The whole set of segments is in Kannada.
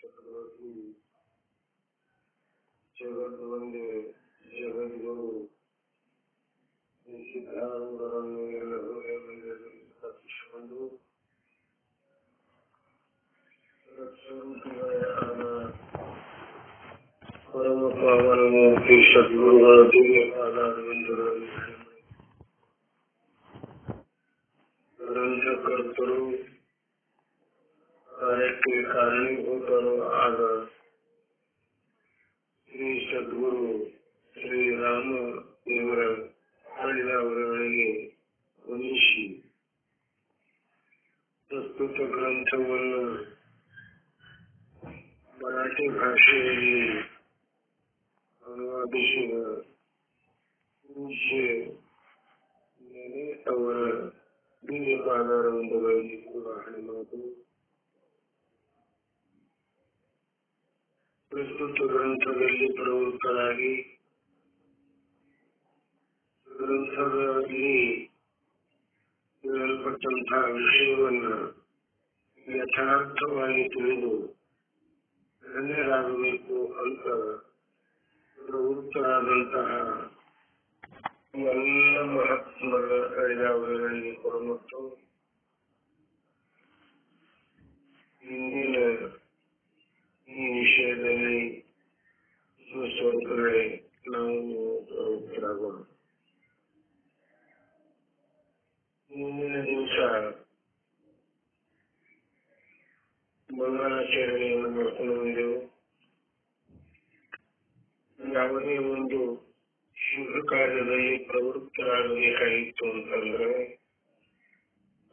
चक्रवर्ती जगद्वंदे जगद्गुरु ಸಿದ್ಧಾರೂಢರನ್ನು ಎಲ್ಲರೂ ಸ್ಥಾಪಿಸಿಕೊಂಡು ಪರಮ ಪಾವನಮೂರ್ತಿ ಸದ್ಗುರುಗಳ ದಿವ್ಯ ಪಾದಾರವಿಂದಗಳಲ್ಲಿ ಗ್ರಂಥಕರ್ತರು ಕಾರ್ಯಕ್ಕೆ ಕಾರಣೀಭೂತರು ಆದ ಶ್ರೀ ಸದ್ಗುರು ಶ್ರೀರಾಮ ದೇವರ ಅವರುಗಳಿಗೆ ವಂದಿಸಿ ಪ್ರಸ್ತುತ ಗ್ರಂಥವನ್ನು ಮರಾಠಿ ಭಾಷೆಯಲ್ಲಿ ಅನುವಾದಿಸಿದ ಪೂಜ್ಯ ನೆನೆ ಅವರ ದಿವ್ಯ ಪಾದಾರವಿಂದಗಳಲ್ಲಿ ಕೂಡ ಮಾತು. ಪ್ರಸ್ತುತ ಗ್ರಂಥದಲ್ಲಿ ಪ್ರವೃತ್ತರಾಗಿ ಗ್ರಂಥದಲ್ಲಿ ಹೇಳಲ್ಪಟ್ಟಂತಹ ವಿಷಯವನ್ನು ಯಥಾರ್ಥವಾಗಿ ತಿಳಿದು ಧನ್ಯರಾಗಬೇಕು ಅಂತ ಪ್ರವೃತ್ತರಾದಂತಹ ಎಲ್ಲ ಮಹಾತ್ಮರ ಅಳಿದವರಿಗೆ ಕೊಡಮತ್ತು ಇಂದಿನ ಈ ವಿಷಯದಲ್ಲಿ ಸ್ವಲ್ಪವೇ ನಾವು ಪ್ರವೃತ್ತರಾಗೋಣ. ಮುಂದಿನ ದಿವಸ ಮಂಗಳಾಚರಣೆಯನ್ನು ಮಾಡ್ಕೊಂಡು ಬಂದೆವು. ಯಾವುದೇ ಒಂದು ಶುಭ ಕಾರ್ಯದಲ್ಲಿ ಪ್ರವೃತ್ತರಾಗಬೇಕಾಗಿತ್ತು ಅಂತಂದ್ರೆ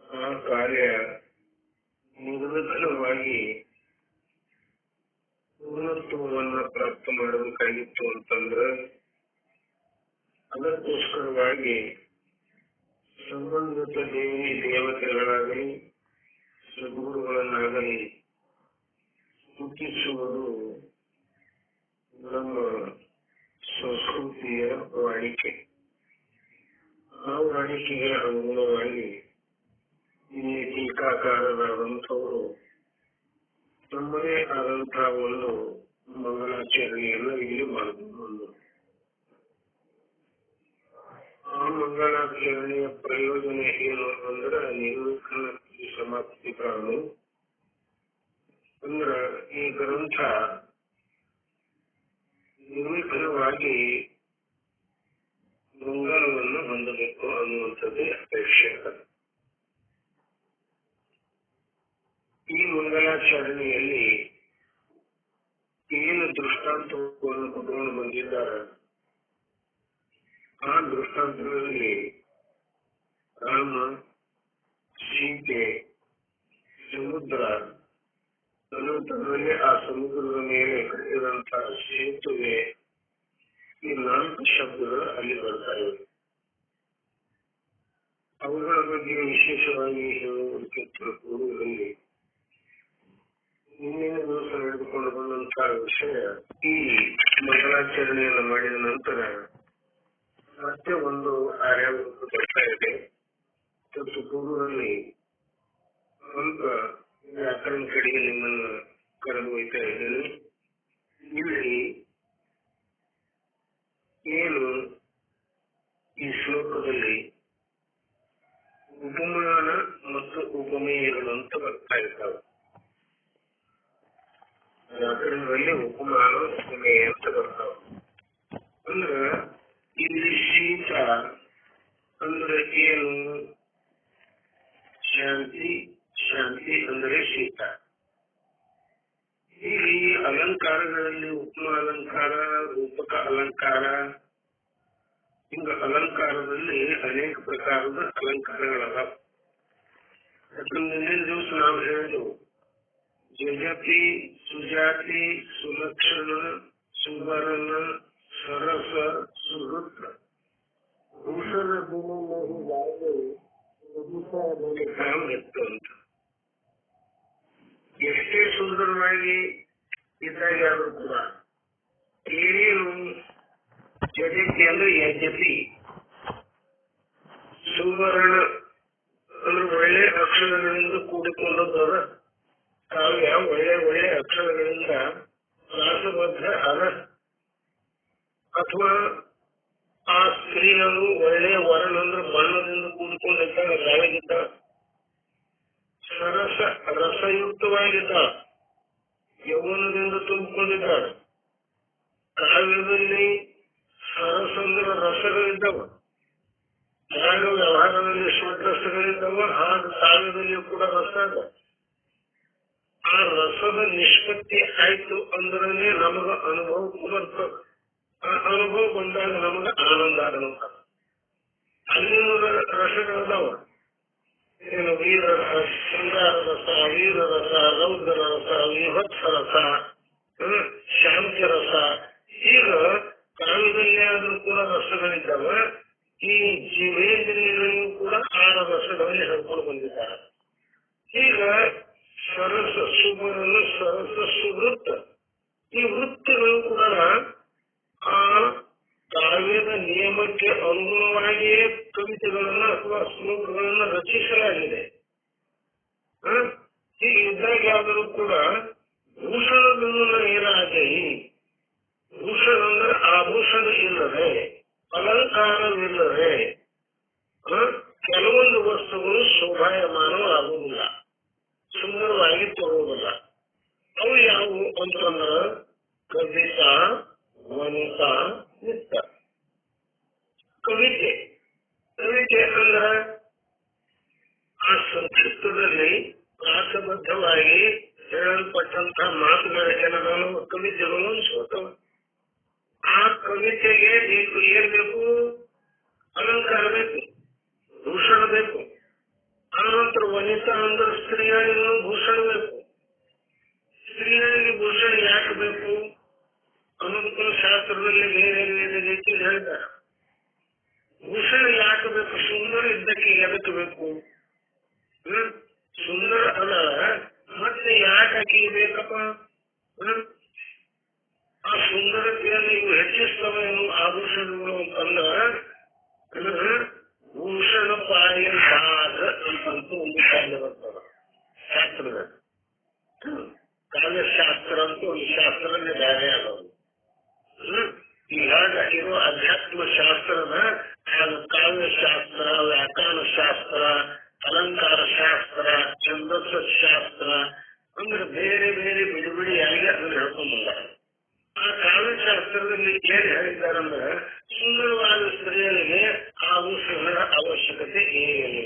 ಆ ಕಾರ್ಯ ನಿರ್ವಿಘ್ನವಾಗಿ ಪೂರ್ಣತ್ವವನ್ನು ಪ್ರಾಪ್ತ ಮಾಡಬೇಕಾಗಿತ್ತು ಅಂತಂದ್ರೆ ಅದಕ್ಕೋಸ್ಕರವಾಗಿ ಸಂಬಂಧಿತ ದೇವಿ ದೇವತೆಗಳಾಗಲಿ ಸದ್ಗುರುಗಳನ್ನಾಗಲಿ ಸ್ತುತಿಸುವುದು ನಮ್ಮ ಸಂಸ್ಕೃತಿಯ ವಾಡಿಕೆ. ಆ ವಾಡಿಕೆಗೆ ಅನುಗುಣವಾಗಿ ಈ ಟೀಕಾಕಾರರಾದಂಥವರು ತಮ್ಮದೇ ಆದಂತಹ ಒಂದು ಮಂಗಳಾಚರಣೆಯನ್ನು ಇಲ್ಲಿ ಮಾಡಿಕೊಂಡು ಆ ಮಂಗಳಾಚರಣೆಯ ಪ್ರಯೋಜನ ಏನು ಅಂದ್ರೆ ನಿರ್ವಿಘ್ನ ಸಮಾಪ್ತಿ ಕಾರಣ. ಅಂದ್ರ ಈ ಗ್ರಂಥ ನಿರ್ವಿಘ್ನವಾಗಿ ಮಂಗಳವನ್ನು ಹೊಂದಬೇಕು ಅನ್ನುವಂಥದ್ದೇ ಅಪೇಕ್ಷೆ. ಈ ಮಂಗಳಾಚರಣೆಯಲ್ಲಿ ಏನು ದೃಷ್ಟಾಂತವನ್ನು ಕೊಟ್ಟುಕೊಂಡು ಬಂದಿದ್ದಾರೆ ಆ ದೃಷ್ಟಾಂತದಲ್ಲಿ ರಾಮ, ಸೀತೆ, ಸಮುದ್ರ, ತನ್ನಲ್ಲಿ ಆ ಸಮುದ್ರದ ಮೇಲೆ ಕಟ್ಟಿದಂತಹ ಸೇತುವೆ, ಈ 4 ಶಬ್ದಗಳು ಅಲ್ಲಿ ಬರ್ತಾ ಇವೆ. ಅವುಗಳ ಬಗ್ಗೆ ವಿಶೇಷವಾಗಿ ಹೇಳುವುದಕ್ಕೆ ತಿಳ್ಕೊಳ್ಳುವುದರಲ್ಲಿ ಮುಂದಿನ ದಿವಸ ನಡೆದುಕೊಂಡು ಬಂದಂತಹ ವಿಷಯ, ಈ ಮಂಗಳಾಚರಣೆಯನ್ನು ಮಾಡಿದ ನಂತರ ಮತ್ತೆ ಒಂದು ಆರ್ಯಾವೃತ್ತ ಬರ್ತಾ ಇದೆ. ಪೂರ್ವದಲ್ಲಿ ಸ್ವಲ್ಪ ವ್ಯಾಕರಣ ಕಡೆಗೆ ನಿಮ್ಮನ್ನು ಕರೆದೊಯ್ತಾ ಇದ್ದೇನೆ. ಇಲ್ಲಿ ಏನು ಈ ಶ್ಲೋಕದಲ್ಲಿ ಉಪಮಾನ ಮತ್ತು ಉಪಮೇಯಗಳು ಅಂತ ಬರ್ತಾ ಇದ್ದಾವೆ. ವ್ಯಾಕರಣದಲ್ಲಿ ಉಪಮಾನ ಉಪಮೇಯ ಅಂತ ಬರ್ತಾವ. ಅಂದ್ರ ಇಲ್ಲಿ ಶೀತ ಅಂದ್ರೆ ಏನು? ಶಾಂತಿ, ಶಾಂತಿ ಅಂದರೆ ಶೀತ. ಇಲ್ಲಿ ಅಲಂಕಾರಗಳಲ್ಲಿ ಉಪಮ ಅಲಂಕಾರ, ರೂಪಕ ಅಲಂಕಾರ, ಹಿಂಗ ಅಲಂಕಾರದಲ್ಲಿ ಅನೇಕ ಪ್ರಕಾರದ ಅಲಂಕಾರಗಳದಾವ. ಯಾಕಂದ್ರೆ ದಿವಸ ನಾವು ಹೇಳಿದೆವು, ಜಜತಿ, ಸುಜಾತಿ, ಸುಲಕ್ಷಣ, ಸುವರ್ಣ, ಸರಸ, ಸುಹೃತ್, ಭೂಷಣ ಅಂತ ಎಷ್ಟೇ ಸುಂದರವಾಗಿ ಇದ್ದಾಗ ಕೂಡ ಏನು ಜಜತಿ ಅಂದ್ರೆ ಯಜತಿ, ಸುವರ್ಣ ಅಂದ್ರೆ ಒಳ್ಳೆ ಅಕ್ಷರಗಳಿಂದ ಕೂಡಿಕೊಂಡದ್ದರ ಕಾವ್ಯ ಒಳ್ಳೆ ಒಳ್ಳೆ ಅಕ್ಷರಗಳಿಂದ ರಾಸಬದ್ಧ ಅದ ಅಥವಾ ಆ ಸ್ತ್ರೀಗಳು ಒಳ್ಳೆ ವರ್ಣಂದ್ರ ಬಣ್ಣದಿಂದ ಕೂಡಿಕೊಂಡಿದ್ದಾಗ ಕಾವ್ಯಗಿದ್ದ ಸರಸ ರಸಯುಕ್ತವಾಗಿದ್ದ ಯೌವನದಿಂದ ತುಂಬಿಕೊಂಡಿದ್ದಾಳೆ. ಕಾವ್ಯದಲ್ಲಿ ಸರಸಂದ್ರ ರಸಗಳಿದ್ದವ, ಯಾಗ ವ್ಯವಹಾರದಲ್ಲಿ ಷಡ್ರಸಗಳಿದ್ದವ, ಹಾಗೆ ಕಾವ್ಯದಲ್ಲಿಯೂ ಕೂಡ ರಸ ಅದ. ಆ ರಸದ ನಿಷ್ಪತ್ತಿ ಆಯ್ತು ಅಂದ್ರೆ ನಮಗ ಅನುಭವ ಬರ್ತದೆ. ಆ ಅನುಭವ ಬಂದಾಗ ನಮಗ ಆನಂದ ಆಗಲ್ಲ. ಅಲ್ಲಿನ ರಸಗಳದಾವ, ಏನು ವೀರ ರಸ, ಶೃಂಗಾರ ರಸ, ವೀರ ರಸ, ರೌದ್ರ ರಸ, ವಿಭತ್ಸ ರಸ, ಶಾಂತಿ ರಸ. ಈಗ ಕಾವ್ಯದಲ್ಲಿ ಆದ್ರೂ ಕೂಡ ರಸಗಳಿದ್ದಾವ. ಈ ಜೀವೇಂದ್ರಿಯಗಳಿಗೂ ಕೂಡ 6 ರಸಗಳಲ್ಲಿ ಹೇಳ್ಕೊಂಡು ಬಂದಿದ್ದಾರೆ. ಈಗ ಸರಸ ಸುಬರಲು ಸರಸ ಸುವೃತ್ತ, ಈ ವೃತ್ತಗಳು ಕೂಡ ಆ ಕಾವ್ಯದ ನಿಯಮಕ್ಕೆ ಅನುಗುಣವಾಗಿಯೇ ಕವಿತೆಗಳನ್ನ ಅಥವಾ ಶ್ಲೋಕಗಳನ್ನ ರಚಿಸಲಾಗಿದೆ. ಈಗ ಇದ್ದಾಗ ಯಾವ್ದಾದ್ರು ಕೂಡ ಭೂಷಣಗಳನ್ನು ಏನಾಗಿ, ಭೂಷಣ ಅಂದ್ರೆ ಆಭೂಷಣ ಇಲ್ಲದೆ, ಅಲಂಕಾರವಿಲ್ಲದೆ ಕೆಲವೊಂದು ವಸ್ತುಗಳು ಶೋಭಾಯಮಾನವಾಗುವುದಿಲ್ಲ, ಸುಂದರವಾಗಿ ತೋರುವುದಿಲ್ಲ. ಅವು ಯಾವುವು ಅಂತಂದ್ರ ಕವಿತಾ, ವನಿತಾ, ನಿತ್ತ. ಕವಿತೆ, ಕವಿತೆ ಅಂದ್ರ ಆ ಸಂಕ್ಷಿಪ್ತದಲ್ಲಿ ರಾಸಬದ್ಧವಾಗಿ ಹೇಳಲ್ಪಟ್ಟಂತಹ ಮಾತುಗಳ ಏನದಾನು ಕವಿತೆಗಳು ಅನ್ಸ್ಕೊತವ. ಆ ಕವಿತೆಗೆ ಏನ್ ಬೇಕು? ಅಲಂಕಾರ ಬೇಕು, ಭೂಷಣ ಬೇಕು. ಆನಂತರ ವನಿತಾ ಅಂದ್ರೆ ಸ್ತ್ರೀಯರಿಗೂ ಭೂಷಣ ಬೇಕು. ಸ್ತ್ರೀಯರಿಗೆ ಭೂಷಣ ಯಾಕೆ ಬೇಕು ಅನ್ನೋದಕ್ಕೂ ಶಾಸ್ತ್ರದಲ್ಲಿ ಬೇರೆ ಬೇರೆ ರೀತಿ ಹೇಳ್ತಾರೆ. ಭೂಷಣ ಯಾಕೆ ಬೇಕು? ಸುಂದರ ಇದ್ದಕ್ಕೆ ಎದಕ್ಕೆ ಬೇಕು? ಸುಂದರ ಅಲ್ಲ, ಮತ್ತೆ ಯಾಕೆ ಆಕೆಗೆ ಬೇಕಪ್ಪ? ಆ ಸುಂದರತೆಯನ್ನು ಇವು ಹೆಚ್ಚಿಸ್ತವೇನು ಆಭೂಷಣಗಳು ಅಂತಂದ್ರ ಭೂಷಣ ಪಾಯ ಬಾಧ ಅಂತಂತೂ ಒಂದು ಕಾವ್ಯ ಬರ್ತದ ಶಾಸ್ತ್ರದ. ಕಾವ್ಯಶಾಸ್ತ್ರ ಅಂತೂ ಒಂದು ಶಾಸ್ತ್ರನೇ ಬೇರೆ ಆಗೋದು. ಇವಾಗ ಇರೋ ಅಧ್ಯಾತ್ಮ ಶಾಸ್ತ್ರದ ಕಾವ್ಯಶಾಸ್ತ್ರ, ವ್ಯಾಕರಣ ಶಾಸ್ತ್ರ, ಅಲಂಕಾರ ಶಾಸ್ತ್ರ, ಛಂದಸ್ಸ ಶಾಸ್ತ್ರ ಅಂದ್ರೆ ಬೇರೆ ಬೇರೆ ಬಿಡಿ ಬಿಡಿಯಾಗಿ ಅದನ್ನ ಹೇಳ್ಕೊಂಡ್ ಬಂದಾರೆ. ಆ ಕಾವ್ಯಶಾಸ್ತ್ರದಲ್ಲಿ ಏನ್ ಹೇಳಿದ್ದಾರಂದ್ರೆ ಸುಂದರವಾದ ಸ್ತ್ರೀಯರಿಗೆ ಆಭೂಷಣಗಳ ಅವಶ್ಯಕತೆ ಏನು?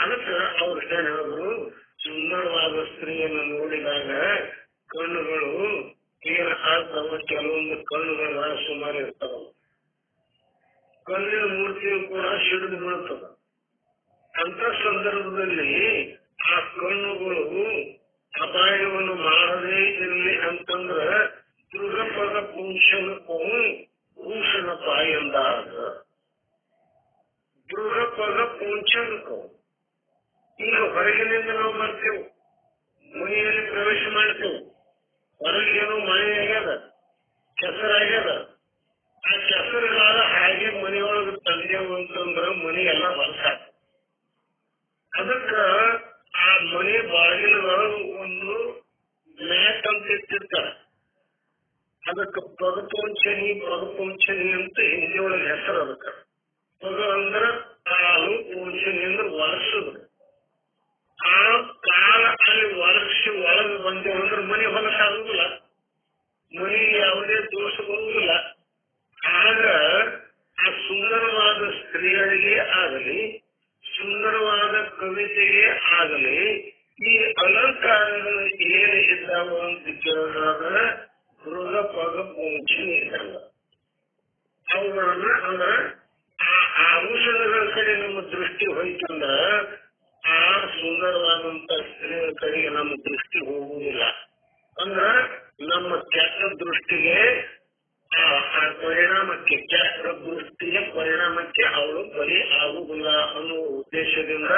ಅದಕ್ಕೆ ಅವ್ರು ಏನ್ ಹೇಳಿದ್ರು, ಸುಂದರವಾದ ಸ್ತ್ರೀಯನ್ನು ನೋಡಿದಾಗ ಕಣ್ಣುಗಳು ಏನ್ ಆಗ್ತಾವ, ಕೆಲವೊಂದು ಕಣ್ಣುಗಳ ಸುಮಾರು ಇರ್ತಾವ, ಕಣ್ಣಿನ ಮೂರ್ತಿಯು ಕೂಡ ಸಿಡಿದು ಬೀಳ್ತದ. ಅಂತ ಸಂದರ್ಭದಲ್ಲಿ ಆ ಕಣ್ಣುಗಳು ಅಪಾಯವನ್ನು ಮಾಡದೇ ಇರಲಿ ಅಂತಂದ್ರ ದೃಢಪದ ಪುಂಶನಕ್ಕೂ ಭೂಷಣಪ್ಪ ಎಂದಾಗ, ದೃಢಪದ ಪುಂಶನಕ್ಕೂ. ಈಗ ಹೊರಗಿನಿಂದ ನಾವು ಬರ್ತೇವೆ, ಮನೆಯಲ್ಲಿ ಪ್ರವೇಶ ಮಾಡ್ತೇವೆ, ಹೊರಗೇನೋ ಮಳೆ ಆಗ್ಯದ, ಕೆಸರಾಗ್ಯದ. ಆ ಕೆಸರುಗಾಲ ಹಾಗೆ ಮನೆಯೊಳಗೆ ತಂದೆವು ಅಂತಂದ್ರ ಮನೆಯೆಲ್ಲ ವರ್ಷ. ಅದಕ್ಕ ಆ ಮನೆ ಬಾಗಿಲುಗಳು ಒಂದು ಮ್ಯಾಟ್ ಅಂತ ಇಟ್ಟಿರ್ತಾರೆ. ಅದಕ್ಕೆ ಪಗಪುಂಚನಿ ಅಂತ ಹಿಂದಿಯೊಳಗೆ ಹೆಸರು. ಅದಕ್ಕ ಪಗ ಅಂದ್ರ ಕಾಲು, ಪುಂಚನಿ ಅಂದ್ರೆ ವರ್ಷದ. ಆ ಕಾಲ ಅಲ್ಲಿ ವರ್ಷಿ ಒಳಗೆ ಬಂದೇವು ಅಂದ್ರೆ ಮನೆ ಹೊಲಸಾಗುದಿಲ್ಲ, ಮನೆಗೆ ಯಾವುದೇ ದೋಷ ಬರುವುದಿಲ್ಲ. ಆಗ ಆ ಸುಂದರವಾದ ಸ್ತ್ರೀಯರಿಗೆ ಆಗಲಿ, ಸುಂದರವಾದ ಕವಿತೆಗೆ ಆಗಲಿ, ಈ ಅಲಂಕಾರಗಳು ಏನು ಇದ್ದಾವ ಅಂತ ಕೇಳಿದಾಗ ಮೃಗ ಪಗ ಪುಂಚನಿ ಇದ್ದಾವ. ಅವುಗಳನ್ನ ಅಂದ್ರೆ ಆ ಆಭೂಷಣಗಳ ಕಡೆ ನಮ್ಮ ದೃಷ್ಟಿ ಹೋಯ್ತಂದ್ರ ಆ ಸುಂದರವಾದಂತ ಸ್ತ್ರೀಯ ಕಡೆಗೆ ನಮ್ಮ ದೃಷ್ಟಿ ಹೋಗುವುದಿಲ್ಲ. ಅಂದ್ರ ನಮ್ಮ ಕೆಟ್ಟ ದೃಷ್ಟಿಗೆ ಆ ಪರಿಣಾಮಕ್ಕೆ, ಕೆಟ್ಟ ದೃಷ್ಟಿಯ ಪರಿಣಾಮಕ್ಕೆ ಅವಳು ಬಲಿ ಆಗುವುದಿಲ್ಲ ಅನ್ನೋ ಉದ್ದೇಶದಿಂದ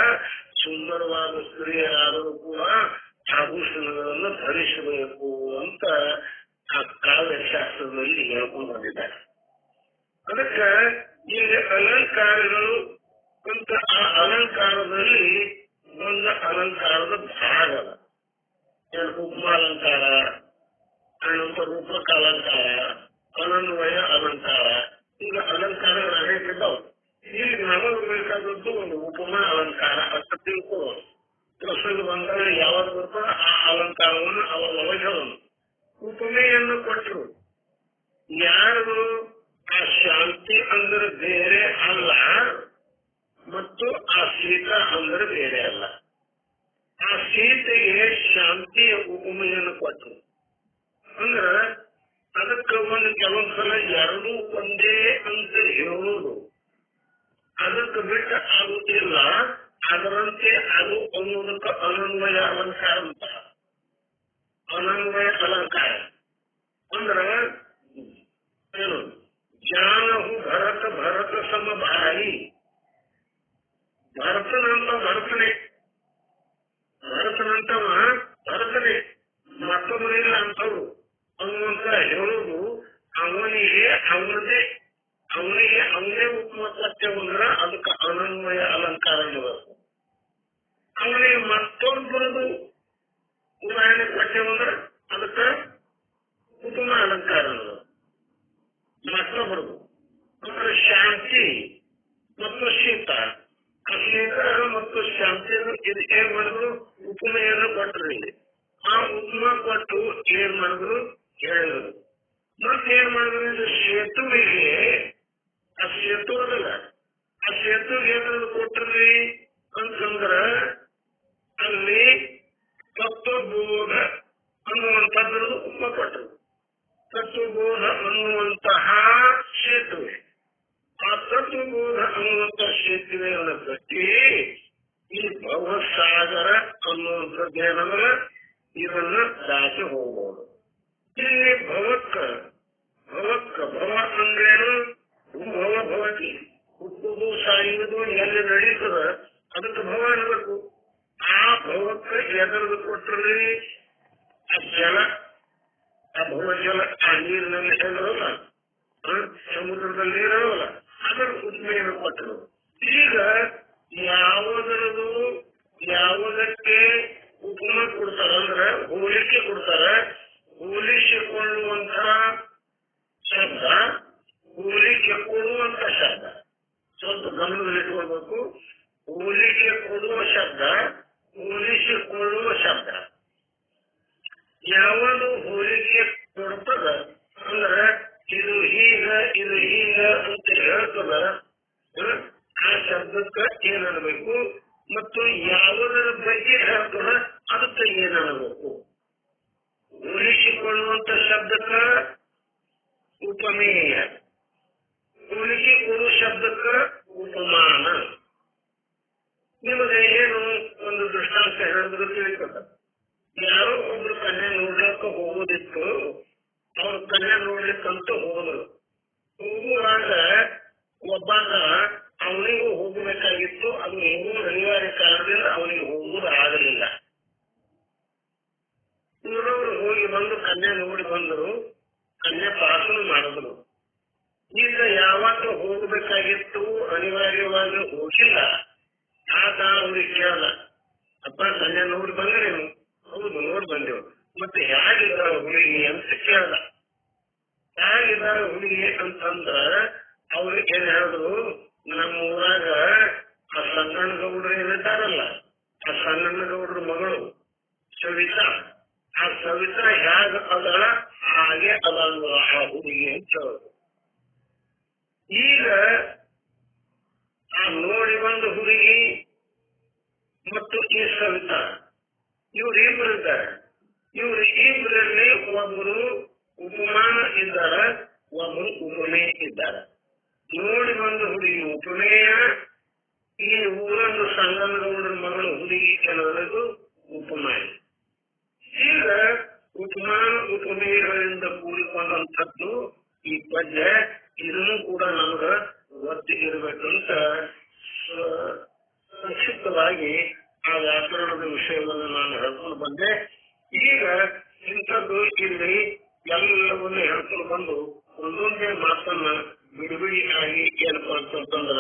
ಸುಂದರವಾದ ಸ್ತ್ರೀಯರಾದರೂ ಕೂಡ ಆಭೂಷಣಗಳನ್ನು ಧರಿಸಬೇಕು ಅಂತ ಆ ಕಾವ್ಯಶಾಸ್ತ್ರದಲ್ಲಿ ಹೇಳ್ಕೊಂಡು ಬಂದಿದ್ದಾರೆ. ಅದಕ್ಕೆ ಈಗ ಅಲಂಕಾರಗಳು ಅಂತ ಆ ಅಲಂಕಾರದಲ್ಲಿ ಒಂದು ಅಲಂಕಾರದ ಭಾಗ ಉಪಮಾಲಂಕಾರ, ಅನಂತರ ರೂಪಕ ಅಲಂಕಾರ, ಅನನ್ವಯ ಅಲಂಕಾರ, ಈಗ ಅಲಂಕಾರಗಳು ಅನೇಕ ಇದ್ದಾವೆ. ಈಗ ನಮಗೆ ಬೇಕಾದದ್ದು ಒಂದು ಉಪಮಾ ಅಲಂಕಾರ ಅಂತ ತಿಳ್ಕೊಳ್ಳೋಣ. ಪ್ರಸಂಗ ಬಂದಾಗ ಯಾವಾಗ ಬರ್ತೋ ಆ ಅಲಂಕಾರವನ್ನು ಅವಲೋಕವನ್ನು ಉಪಮೆಯನ್ನು ಕೊಟ್ಟರು. ಯಾರು ಆ ಶಾಂತಿ ಅಂದ್ರೆ ಬೇರೆ ಅಲ್ಲ ಮತ್ತು ಆ ಸೀತಾ ಅಂದ್ರೆ ಬೇರೆ ಅಲ್ಲ. ಆ ಸೀತೆಗೆ ಶಾಂತಿಯ ಉಪಮೆಯನ್ನು ಕೊಟ್ಟರು. ಅಂದ್ರ ಅದಕ್ಕೆ ಒಂದು ಕೆಲವೊಂದ್ಸಲ ಎರಡೂ ಒಂದೇ ಅಂತ ಹೇಳುವುದು, ಅದಕ್ಕೆ ಬಿಟ್ಟು ಆಗುತ್ತಿಲ್ಲ. ಅದರಂತೆ ಅದು ಅನ್ನೋದಕ್ಕೆ ಅನನ್ವಯ ಅಲಂಕಾರ ಅಂತ. ಅನನ್ವಯ ಅಲಂಕಾರ ಅಂದ್ರ ಏನು? ಜ್ಞಾನಹು ಭರತ ಭರತ ಸಮಭಾಯಿ. ಭರತನಂತವ ಭರತನೇ ಮತ್ತೊಬ್ಬರಿಲ್ಲ ಅಂತವ್ರು ಅನ್ನುವಂತ ಹೇಳುವುದು. ಅವನಿಗೆ ಅವನೇ ಉಪಮ ಸತ್ಯವಂದ್ರ ಅದಕ್ಕೆ ಅನನ್ವಯ ಅಲಂಕಾರ ಅನ್ನಬೇಕು. ಅವನಿಗೆ ಮತ್ತೊಬ್ಬರದು ಉದಾಹರಣೆ ಸತ್ಯವಂದ್ರ ಅದಕ್ಕೆ ಉಪಮ ಅಲಂಕಾರ ಅನ್ನೋದು. ಮತ್ತೊಬ್ಬರದು ಅಂದ್ರೆ ಶಾಂತಿ ಮತ್ತು ಶೀತ, ಶೀತ ಮತ್ತು ಶಾಂತಿಯನ್ನು ಇದು ಏನ್ ಮಾಡಿದ್ರು? ಉಪಮೆಯನ್ನು ಕೊಟ್ಟರು. ಆ ಉಪಮ ಕೊಟ್ಟು ಏನ್ ಮಾಡಿದ್ರು? ಹೇಳಿದ್ರು. ಮತ್ತೇನ್ ಮಾಡಿದ್ರು? ಇದು ಸೇತುವೆಗೆ, ಆ ಸೇತು ಅದಲ್ಲ, ಆ ಸೇತುವೆಗೆ ಏನಾದ್ರು ಕೊಟ್ರಿ ಅಂತಂದ್ರ ಅಲ್ಲಿ ತತ್ವಬೋಧ ಅನ್ನುವಂಥದ್ದು ಉಪಮ ಕೊಟ್ಟರು. ತತ್ವಬೋಧ ಅನ್ನುವಂತಹ ಸೇತುವೆ, ಆ ತತ್ವಬೋಧ ಅನ್ನುವಂತಹ ಸೇತುವೆಯನ್ನು ಕಟ್ಟಿ ಈ ಭವಸಾಗರ ಅನ್ನುವಂಥದ್ದೇನಂದ್ರೆ ಇದನ್ನ ದಾಟಿ ಹೋಗ್ಬೋದು. ಇಲ್ಲಿ ಭವ ಅಂದ್ರೇನು? ಭವ ಭವತಿ, ಹುಟ್ಟುವುದು ಸಾಯುವುದು ಎಲ್ಲಿ ನಡೀತದ ಅದಕ್ಕೆ ಭವ ಅನ್ನಬೇಕು. ಆ ಭವಕ್ಕೆ ಎದರದು ಕೊಟ್ಟರೆ ಆ ಜಲ, ಆ ಭವಜಲ, ಆ ನೀರಿನಲ್ಲಿ ಇರೋಲ್ಲ, ಸಮುದ್ರದಲ್ಲಿ ಇರೋಲ್ಲ, ಅದರ ಉದ್ಮೆಯನ್ನು ಕೊಟ್ಟರು. ಈಗ ಯಾವುದಕ್ಕೆ ಉಪಮ ಕೊಡ್ತಾರ ಅಂದ್ರೆ ಹೋಲಿಕೆ ಕೊಡ್ತಾರ. ಹೋಲಿಸಿಕೊಳ್ಳುವಂತ ಶಬ್ದ, ಹೋಲಿಕೆ ಕೊಡುವಂತ ಶಬ್ದ ಸ್ವಲ್ಪ ಗಮನದಲ್ಲಿಟ್ಕೊಳ್ಬೇಕು. ಹೋಲಿಕೆ ಕೊಡುವ ಶಬ್ದ, ಹೋಲಿಸಿಕೊಳ್ಳುವ ಶಬ್ದ. ಯಾವುದು ಹೋಲಿಕೆ ಕೊಡ್ತದ ಅಂದ್ರೆ ಇದು ಹೀಗ ಅಂತ ಹೇಳ್ತದ, ಆ ಶಬ್ದಕ್ಕೆ ಏನಬೇಕು ಮತ್ತು ಯಾವುದರ ಬಗ್ಗೆ ಹೇಳ್ತದ ಅದಕ್ಕೆ ಏನಬೇಕು. ಹೋಲಿಸಿಕೊಳ್ಳುವಂತ ಶಬ್ದಕ್ಕ ಉಪಮೇಯ, ಹೋಲಿಕೆ ಕೊಡುವ ಶಬ್ದಕ್ಕ ಉಪಮಾನ. ನಿಮಗೆ ಏನು ಒಂದು ದೃಷ್ಟಾಂತ ಹೇಳಿದ್ರೆ ತಿಳಿತದ. ಯಾರೋ ಒಬ್ರು ಕನ್ಯೆ ನೋಡ್ಲಿಕ್ಕೆ ಹೋಗೋದಿತ್ತು. ಅವ್ರ ಕನ್ಯೆ ನೋಡ್ಲಿಕ್ಕಂತ ಹೋದ್ರು. ಹೋಗುವಾಗ ಒಬ್ಬಾಗ ಅವನಿಗೂ ಹೋಗಬೇಕಾಗಿತ್ತು. ಅದು ಏನೋ ಅನಿವಾರ್ಯ ಕಾರಣದಿಂದ ಅವನಿಗೆ ಹೋಗುವುದು ಆಗಲಿಲ್ಲ. ಇವರು ಹೋಗಿ ಬಂದು ಕನ್ಯೆ ನೋಡಿ ಬಂದರು. ಕನ್ಯೆ ಪಾಸನ ಮಾಡಿದ್ರು. ಈಗ ಯಾವತ್ತು ಹೋಗಬೇಕಾಗಿತ್ತು ಅನಿವಾರ್ಯವಾಗಿ ಹೋಗಿಲ್ಲ. ಆತ ಅವ್ರಿಗೆ ಕೇಳಲ್ಲ, ಅಪ್ಪ ಕನ್ಯೆ ನೋಡಿ ಬಂದ್ರೇನು? ಹೌದು ನೋಡಿ ಬಂದೆವು. ಮತ್ತೆ ಹೇಗಿದ್ದಾರ ಹುಡುಗಿ ಅಂತ ಕೇಳಲ್ಲ. ಹೇಗಿದ್ದಾರ ಹುಡುಗಿ ಅಂತಂದ್ರ ಅವ್ರಿಗೆ ಏನ್ ಹೇಳಿದ್ರು? ನಮ್ಮ ಊರಾಗ ಆ ಸಂಗಣ್ಣ ಗೌಡ್ರು ಏನಿದ್ದಾರಲ್ಲ, ಆ ಸಂಗಣ್ಣ ಗೌಡ್ರ ಮಗಳು ಸವಿತಾ, ಆ ಸವಿತಾ ಹೇಗ ಅದಳ ಹಾಗೆ ಅದಲ್ಲ ಆ ಹುಡುಗಿ ಅಂತ ಹೇಳುದು. ಈಗ ಆ ನೋಡಿ ಬಂದ ಹುಡುಗಿ ಮತ್ತು ಈ ಸವಿತಾ ಇವ್ರು ಇಬ್ಬರಿದ್ದಾರೆ. ಇವ್ರು ಇಬ್ಬರಲ್ಲಿ ಒಬ್ಬರು ಉಪಮಾನ ಇದ್ದಾರ, ಒಬ್ಬರು ಉಪಮೇಯ ಇದ್ದಾರೆ. ನೋಡಿ ಬಂದ ಹುಡುಗಿ ಉಪಮೇಯ, ಈ ಊರನ್ನು ಸಂಗನಗೌಡರ ಮಗಳು ಹುಡುಗಿ ಕೆಲವರೆಗೂ ಉಪಮಾನ. ಈಗ ಉಪಮಾನ ಉಪಮೇಯಗಳಿಂದ ಕೂಡಿಕೊಂಡಂಥದ್ದು ಈ ಪದ್ಯ. ಇದನ್ನು ಕೂಡ ನಮಗ ಒತ್ತಿ ಇರಬೇಕಂತ ಸಂಕ್ಷಿಪ್ತವಾಗಿ ಆ ವ್ಯಾಕರಣದ ವಿಷಯವನ್ನು ನಾನು ಹೇಳ್ಕೊಂಡು ಬಂದೆ. ಈಗ ಇಂಥದ್ದು ಇಲ್ಲಿ ಎಲ್ಲವನ್ನೂ ಹೇಳ್ಕೊಂಡು ಬಂದು ಒಂದೊಂದೇ ಮಾತನ್ನ ಬಿಡಿಬಿಡಿಯಾಗಿ ಏನಪ್ಪಾ ಅಂತಂದ್ರ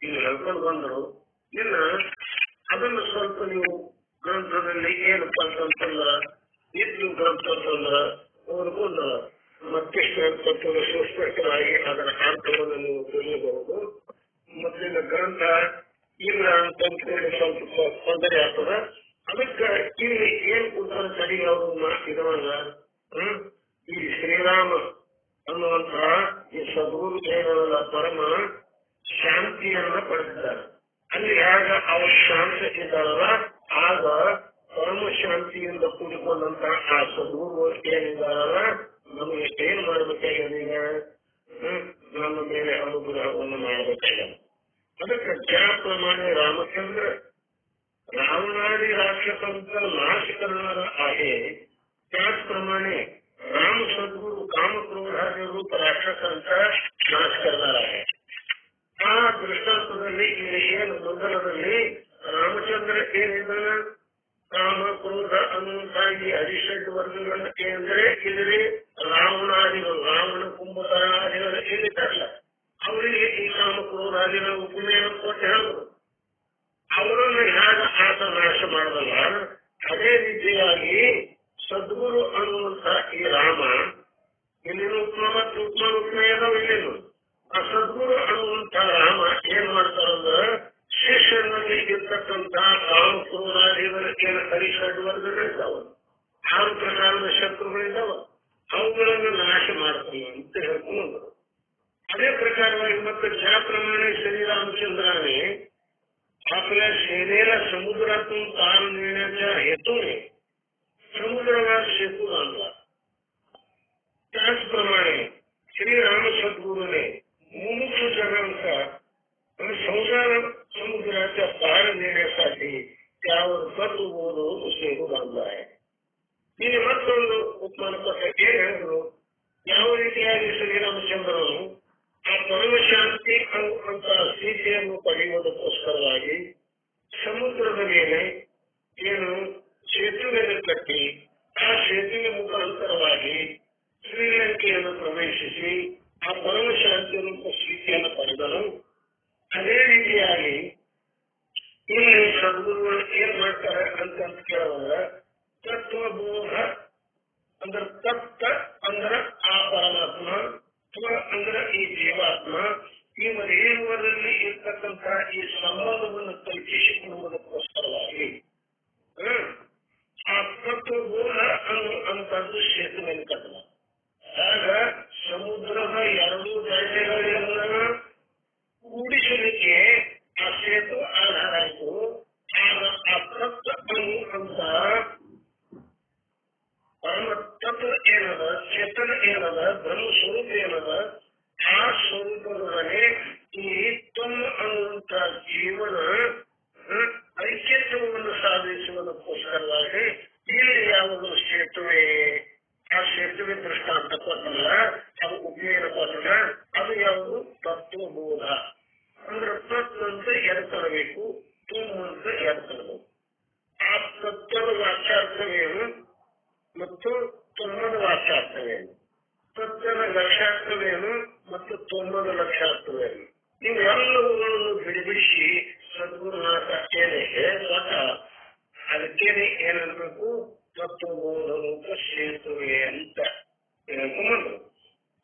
ಇಲ್ಲಿ ಹೇಳ್ಕೊಂಡು ಬಂದರು. ಇನ್ನ ಅದನ್ನು ಸ್ವಲ್ಪ ನೀವು ಗ್ರಂಥದಲ್ಲಿ ಏನಪ್ಪಾ ಅಂತಂದ್ರ ಅಂದ್ರ ಓದ್ಕೊಂಡ್ರ ಮತ್ತಿಷ್ಟು ತತ್ವದ ಸುಸ್ಪಷ್ಟವಾಗಿ ಅದರ ಅರ್ಥವನ್ನು ನೀವು ತಿಳಿಯಬಹುದು. ಮತ್ತಿನ ಗ್ರಂಥ ಇಲ್ಲ ಅಂತಂದ್ರೆ ಸ್ವಲ್ಪ ತೊಂದರೆ ಆಗ್ತದ. ಅದಕ್ಕೆ ಇಲ್ಲಿ ಏನ್ ಉತ್ತರ ಸರಿ ಅವರು ಇದವಲ್ಲ, ಈ ಶ್ರೀರಾಮ ಅನ್ನುವಂತಹ ಈ ಸದ್ಗುರು ಏನಲ್ಲ ಪರಮ ಶಾಂತಿಯನ್ನ ಪಡೆದಿದ್ದಾರೆ. ಅಲ್ಲಿ ಯಾಗ ಅವ್ರ ಶಾಂತಿ ಇದ್ದಾರಲ್ಲ, ಆಗ ಪರಮ ಶಾಂತಿಯಿಂದ ಕೂಡಿಕೊಂಡಂತ ಆ ಸದ್ಗುರು ಏನಿದ್ದಾರಲ್ಲ, ನಮಗೆ ಏನ್ ಮಾಡ್ಬೇಕಾಗಿದೆ, ಈಗ ನಮ್ಮ ಮೇಲೆ ಅನುಗ್ರಹವನ್ನು ಮಾಡಬೇಕಾಗಿದೆ. ಅದಕ್ಕೆ ಜ್ಞಾನ ಪ್ರಮಾಣ ರಾಮಚಂದ್ರ ರಾವಣಾದಿ ರಾಕ್ಷಸಂತ ನಾಶಕರಣರ आहे, त्याचप्रमाणे राम सद्गुरु कामक्रोधाದಿ ರೂಪ ರಾಕ್ಷಸಂತ ನಾಶ करणार आहे. ಆ ದೃಷ್ಟಾಂತದಲ್ಲಿ ಇಲ್ಲಿ ಏನು ಮೊದಲದಲ್ಲಿ ರಾಮಚಂದ್ರ ಏನಿದ್ದಾನ, ಕಾಮ ಕ್ರೋಧ ಅನ್ನುವಂತ ಈ ಅರಿಷಡ್ ವರ್ಗಗಳನ್ನ ಏನಂದ್ರೆ ಇಲ್ಲಿ ರಾವಣಾದಿಗಳು, ರಾವಣ ಕುಂಭಕರ್ಣಾದಿಗಳು ಏನಿದ್ದಾರಲ್ಲ, ಅವರಿಗೆ ಈ ಕಾಮ ಕ್ರೋಧಾದಿಗಳ ಉಪಮೇಯ ಕೊಟ್ಟು ಹೇಳಿದ್ರು. ಅವರನ್ನು ಹೇಗ ಆತ ನಾಶ ಮಾಡಲ್ಲ, ಅದೇ ರೀತಿಯಾಗಿ ಸದ್ಗುರು ಅನ್ನುವಂತ ಈ ರಾಮ ಇಲ್ಲಿನ ಉತ್ತಮ ಮತ್ತು ಉತ್ತಮ ಉಪಮೇಯದ ಇಲ್ಲಿನು ಆ ಸದ್ಗುರು ಅನ್ನುವಂತ ರಾಮ ಏನ್ ಮಾಡ್ತಾರಂದ್ರ, ಶಿಷ್ಯನಲ್ಲಿ ಇರ್ತಕ್ಕಂತ ಕಾಮ ಕ್ರೋಧಾದಿಗಳು ಏನು ಹರಿಷಡ್ ವರ್ಗಗಳಿದ್ದಾವ, 6 ಪ್ರಕಾರದ ಶತ್ರುಗಳಿದ್ದಾವ, ಅವುಗಳನ್ನು ನಾಶ ಮಾಡ್ತಾನೆ ಅಂತ ಹೇಳ್ಕೊಂಡು अదే प्रकारವಾಗಿ ಮತ್ತೆ ज्याप्रमाणे श्रीरामचंद्राने आपल्या सेनेला समुद्रातून पार नेण्याच्या हेतूने समुद्रावर सेतू बांधला, त्याचप्रमाणे श्रीराम सद्गुरूने मुमुक्ष जनांचा संसार समुद्राच्या पार नेण्यासाठी त्यावर तत्वबोध सेतू बांधला आहे. ಇಲ್ಲಿ ಮತ್ತೊಂದು ಉಪಮಾನ ಕೊಟ್ಟ ಏನ್ ಹೇಳಿದ್ರು, ಯಾವ ರೀತಿಯಾಗಿ ಶ್ರೀರಾಮಚಂದ್ರನು ಆ ಪರಮಶಾಂತಿ ಅಂತ ಸ್ಥಿತಿಯನ್ನು ಪಡೆಯುವುದಕ್ಕೋಸ್ಕರವಾಗಿ ಸಮುದ್ರದ ಮೇಲೆ ಏನು ಸೇತುವೆಯನ್ನು ಕಟ್ಟಿ ಆ ಸೇತುವೆ ಮುಖಾಂತರವಾಗಿ ಶ್ರೀಲಂಕೆಯನ್ನು ಪ್ರವೇಶಿಸಿ ಆ ಪರಮಶಾಂತಿ ರೂಪ ಸ್ಥಿತಿಯನ್ನು ಪಡೆದನು. ಅದೇ ರೀತಿಯಾಗಿ ಇಲ್ಲಿ ಸದ್ಗುರುಗಳು ಏನ್ ಮಾಡ್ತಾರೆ ಅಂತ ಕೇಳುವಾಗ ತತ್ವಬೋಧ ಅಂದ್ರೆ ತತ್ವ ಅಂದ್ರೆ ಆ ಪರಮಾತ್ಮ, ಅಂದ್ರೆ ಈ ಜೀವಾತ್ಮ, ಇವರೆಲ್ಲರಲ್ಲಿ ಇರ್ತಕ್ಕಂಥ ಈ ಸಂಬಂಧವನ್ನು ಕಲ್ಪಿಸಿಕೊಳ್ಳುವುದಕ್ಕೋಸ್ಕರವಾಗಿ ಆ ತತ್ವಬೋಧ ಅನ್ನುವಂಥದ್ದು ಸೇತುವೆಯನ್ನು ಕಟ್ಟಲ. ಆಗ ಸಮುದ್ರದ 2 ದಂಡೆಗಳನ್ನ ಕೂಡಿಸಲಿಕ್ಕೆ ಆ ಸೇತು ಆಧಾರ ಆಯಿತು. ಆಗ ಆ ತತ್ವ ಅಂತ ಪರಮ ತತ್ವ ಏನದ, ಚೇತನ ಏನದ, ಬ್ರಹ್ಮ ಸ್ವರೂಪ ಏನದ, ಆ ಸ್ವರೂಪದೊಡನೆ ಈ ತಮ್ಮ ಅನ್ನುವಂತ ಜೀವನ ಐಕ್ಯತ್ವವನ್ನು ಸಾಧಿಸುವುದಕ್ಕೋಸ್ಕರವಾಗಿ ಇಲ್ಲಿ ಯಾವುದು ಸೇತುವೆ, ಆ ಸೇತುವೆ ದೃಷ್ಟಾಂತ ಕೊಟ್ಟಲ್ಲ, ಅದು ಉಪಯೋಗ ಕೊಟ್ಟಲ್ಲ, ಅದು ಯಾವುದು ತತ್ವಬೋಧ. ಅಂದ್ರೆ ತತ್ವ ಅಂತ ಎಡ್ತರಬೇಕು, ತುಂಬ ಅಂತ ಎಡ್ತರಬೇಕು. ಆ ತತ್ವದ ವಾಚ್ಯಾರ್ಥವೇನು ಮತ್ತು ತೊಮ್ಮದ ವಾಚ್ಯಾರ್ಥವೇನು, ತತ್ವದ ಲಕ್ಷ್ಯಾರ್ಥವೇನು ಮತ್ತು ತೊಮ್ಮದ ಲಕ್ಷ್ಯಾರ್ಥವೇನು, ಇವೆಲ್ಲವುಗಳನ್ನು ಬಿಡಿಬಿಡಿಸಿ ಸದ್ಗುರುನಾಥ ಏನೇ ಹೇಳ್ಕೊಟ್ಟ. ಅದಕ್ಕೇನೆ ಏನನ್ಬೇಕು, ತತ್ವಬೋಧ ರೂಪ ಸೇತುವೆ ಅಂತ ಹೇಳ್ಕೊಂಡ್ಬಂದ್ರು.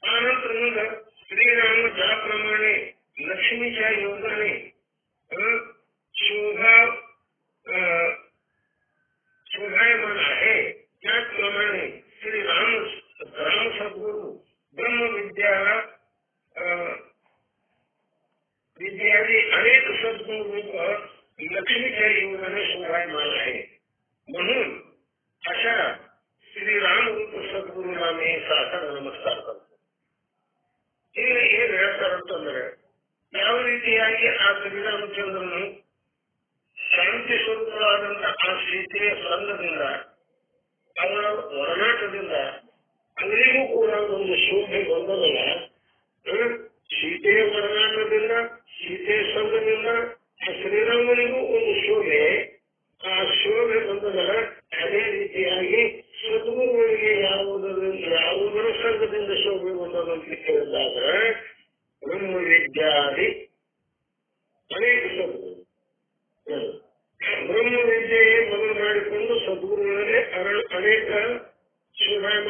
ಆನಂತರ ಮುಂದೆ ಶ್ರೀರಾಮ ज्याप्रमाणे लक्ष्मीच्या योगाने शोभायमान आहे, त्याचप्रमाणे श्री राम सद्गुरु ब्रह्म विद्यादी अनेक सद्गुरु रूप लक्ष्मीच्या योगाने शोभायमान आहे. म्हणून अशा श्रीराम रूप सद्गुरूला मी सादर नमस्कार करतो. ಇಲ್ಲಿ ಏನ್ ಹೇಳ್ತಾರಂತಂದ್ರೆ, ಯಾವ ರೀತಿಯಾಗಿ ಆ ಶ್ರೀರಾಮಚಂದ್ರನು ಶಾಂತಿ ಸ್ವರೂಪವಾದಂತ ಆ ಸೀತೆಯ ಸಂಘದಿಂದ, ಅವರ ಒಡನಾಟದಿಂದ ಅವರಿಗೂ ಕೂಡ ಒಂದು ಶೋಭೆ ಬಂದದಲ್ಲ. ಸೀತೆಯ ಒಡನಾಟದಿಂದ, ಸೀತೆಯ ಸಂಘದಿಂದ ಆ ಶ್ರೀರಾಮನಿಗೂ ಒಂದು ಶೋಭೆ, ಆ ಶೋಭೆ ಬಂದದಲ್ಲ. ಅದೇ ರೀತಿಯಾಗಿ ಸದ್ಗುರುಗಳಿಗೆ ಯಾವುದರ ಸಂಘದಿಂದ ಶೋಭೆ ಬಂದದಂತ ಕೇಳಿದಾಗ ಬ್ರಹ್ಮ ವಿದ್ಯಾದಿ ಅನೇಕ ಸದ್ಗುರು, ಬ್ರಹ್ಮ ವಿದ್ಯೆಯೇ ಮೊದಲು ಮಾಡಿಕೊಂಡು ಸದ್ಗುರುಗಳಲ್ಲಿ ಅನೇಕ ಶೋಭಾಯಮಾನ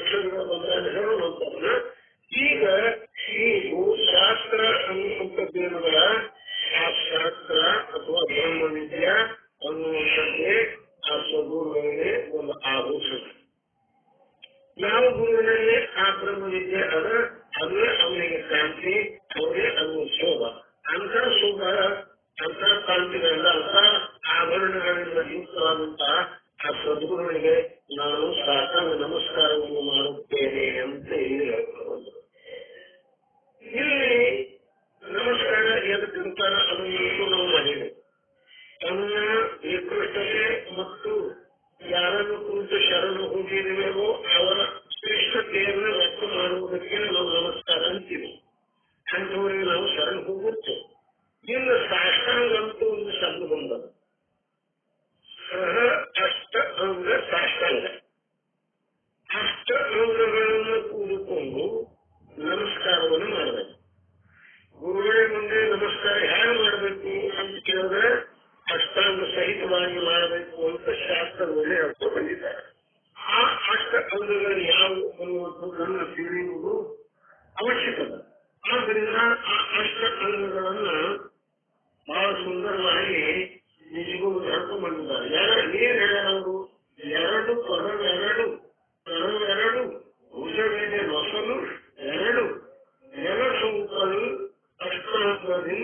ಅಕ್ಷರಗಳು ಬಂದಾಗ ಹೇಳುವಂತವ್ರನ್ನ ಈಗ ಇದು ಶಾಸ್ತ್ರ ಅನ್ನುವಂಥದ್ದೇನದ ಆ ಶಾಸ್ತ್ರ ಅಥವಾ ಬ್ರಹ್ಮ ವಿದ್ಯಾ ಅನ್ನುವಂಥದ್ದೇ ಆ ಸ್ವಗುರುಗಳಿಗೆ ಒಂದು ಆಭೂಷಣ. ಯಾವ ಗುರುವಿನಲ್ಲಿ ಆ ಬ್ರಹ್ಮ ವಿದ್ಯೆ ಅದ ಅದೇ ಅವನಿಗೆ ಕಾಂತಿ, ಅವರೇ ಅದು ಶೋಭ. ಅಂತ ಶೋಭ ಅಂತ ಕಾಂತಿಗಳಿಂದ ಅಂತ ಆಭರಣಗಳಿಂದ ಯುಕ್ತವಾದಂತಹ ಆ ಸದ್ಗುರುಗಳಿಗೆ ನಾನು ಸಾಷ್ಟಾಂಗ ನಮಸ್ಕಾರವನ್ನು ಮಾಡುತ್ತೇನೆ ಅಂತ ಇಲ್ಲಿ ಹೇಳ್ಕೊಂಡು ಇಲ್ಲಿ ನಮಸ್ಕಾರ ಎದಕ್ಕೆ ತಿಂತಾರ ಅದನ್ನು ನಾವು ಮಾಡಿದೆ. ತನ್ನ ನಿಕೃಷ್ಟತೆ ಮತ್ತು ಯಾರನ್ನು ಕುರಿತು ಶರಣು ಹೋಗಿರುವೆವೋ ಅವರ ಶ್ರೇಷ್ಠತೆಯನ್ನು ವ್ಯಕ್ತ ಮಾಡುವುದಕ್ಕೆ ನಾವು ನಮಸ್ಕಾರ ಅಂತೀವಿ. ಅಂಥವರಿಗೆ ನಾವು ಶರಣ ಹೋಗುತ್ತೇವೆ. ಇನ್ನು ಸಾಷ್ಟಾಂಗ ಅಂತೂ ಒಂದು ಶಬ್ದ ಬಂದದ್ದು. ಸಹ ಅಷ್ಟ ಅಂಗ ಸಾಷ್ಟಾಂಗ. ಅಷ್ಟ ಅಂಗಗಳನ್ನು ಕೂಡಿಕೊಂಡು ನಮಸ್ಕಾರವನ್ನು ಮಾಡಬೇಕು. ಗುರುಗಳ ಮುಂದೆ ನಮಸ್ಕಾರ ಹೇಗೆ ಮಾಡಬೇಕು ಅಂತ ಕೇಳಿದ್ರೆ ಅಷ್ಟಾಂಗ ಸಹಿತವಾಗಿ ಮಾಡಬೇಕು ಅಂತ ಶಾಸ್ತ್ರದಲ್ಲಿ ಹೇಳ್ತಾ ಬಂದಿದ್ದಾರೆ. ಆ ಅಷ್ಟ ಅಂಗಗಳು ಯಾವುವು ಅನ್ನುವಂಥದ್ದನ್ನು ತಿಳಿಯುವುದು ಅವಶ್ಯಕತೆ. ಆದ್ದರಿಂದ ಆ ಅಷ್ಟ ಅಂಗಗಳನ್ನ ಬಹಳ ಸುಂದರವಾಗಿ ನಿಜಗಳು ಹೇಳ್ಕೊಂಡು ಬಂದಿದ್ದಾರೆ. ಏನ್ ಹೇಳ್ಯಾರವರು? ಎರಡು ಪದವೆರಡು, ಕರವೆರಡು, ಭುಜವೇನೆ ನೊಸಲು ಎರಡು, ನೆಲಸೌಕಲು ಅಷ್ಟಾಂಗದಿ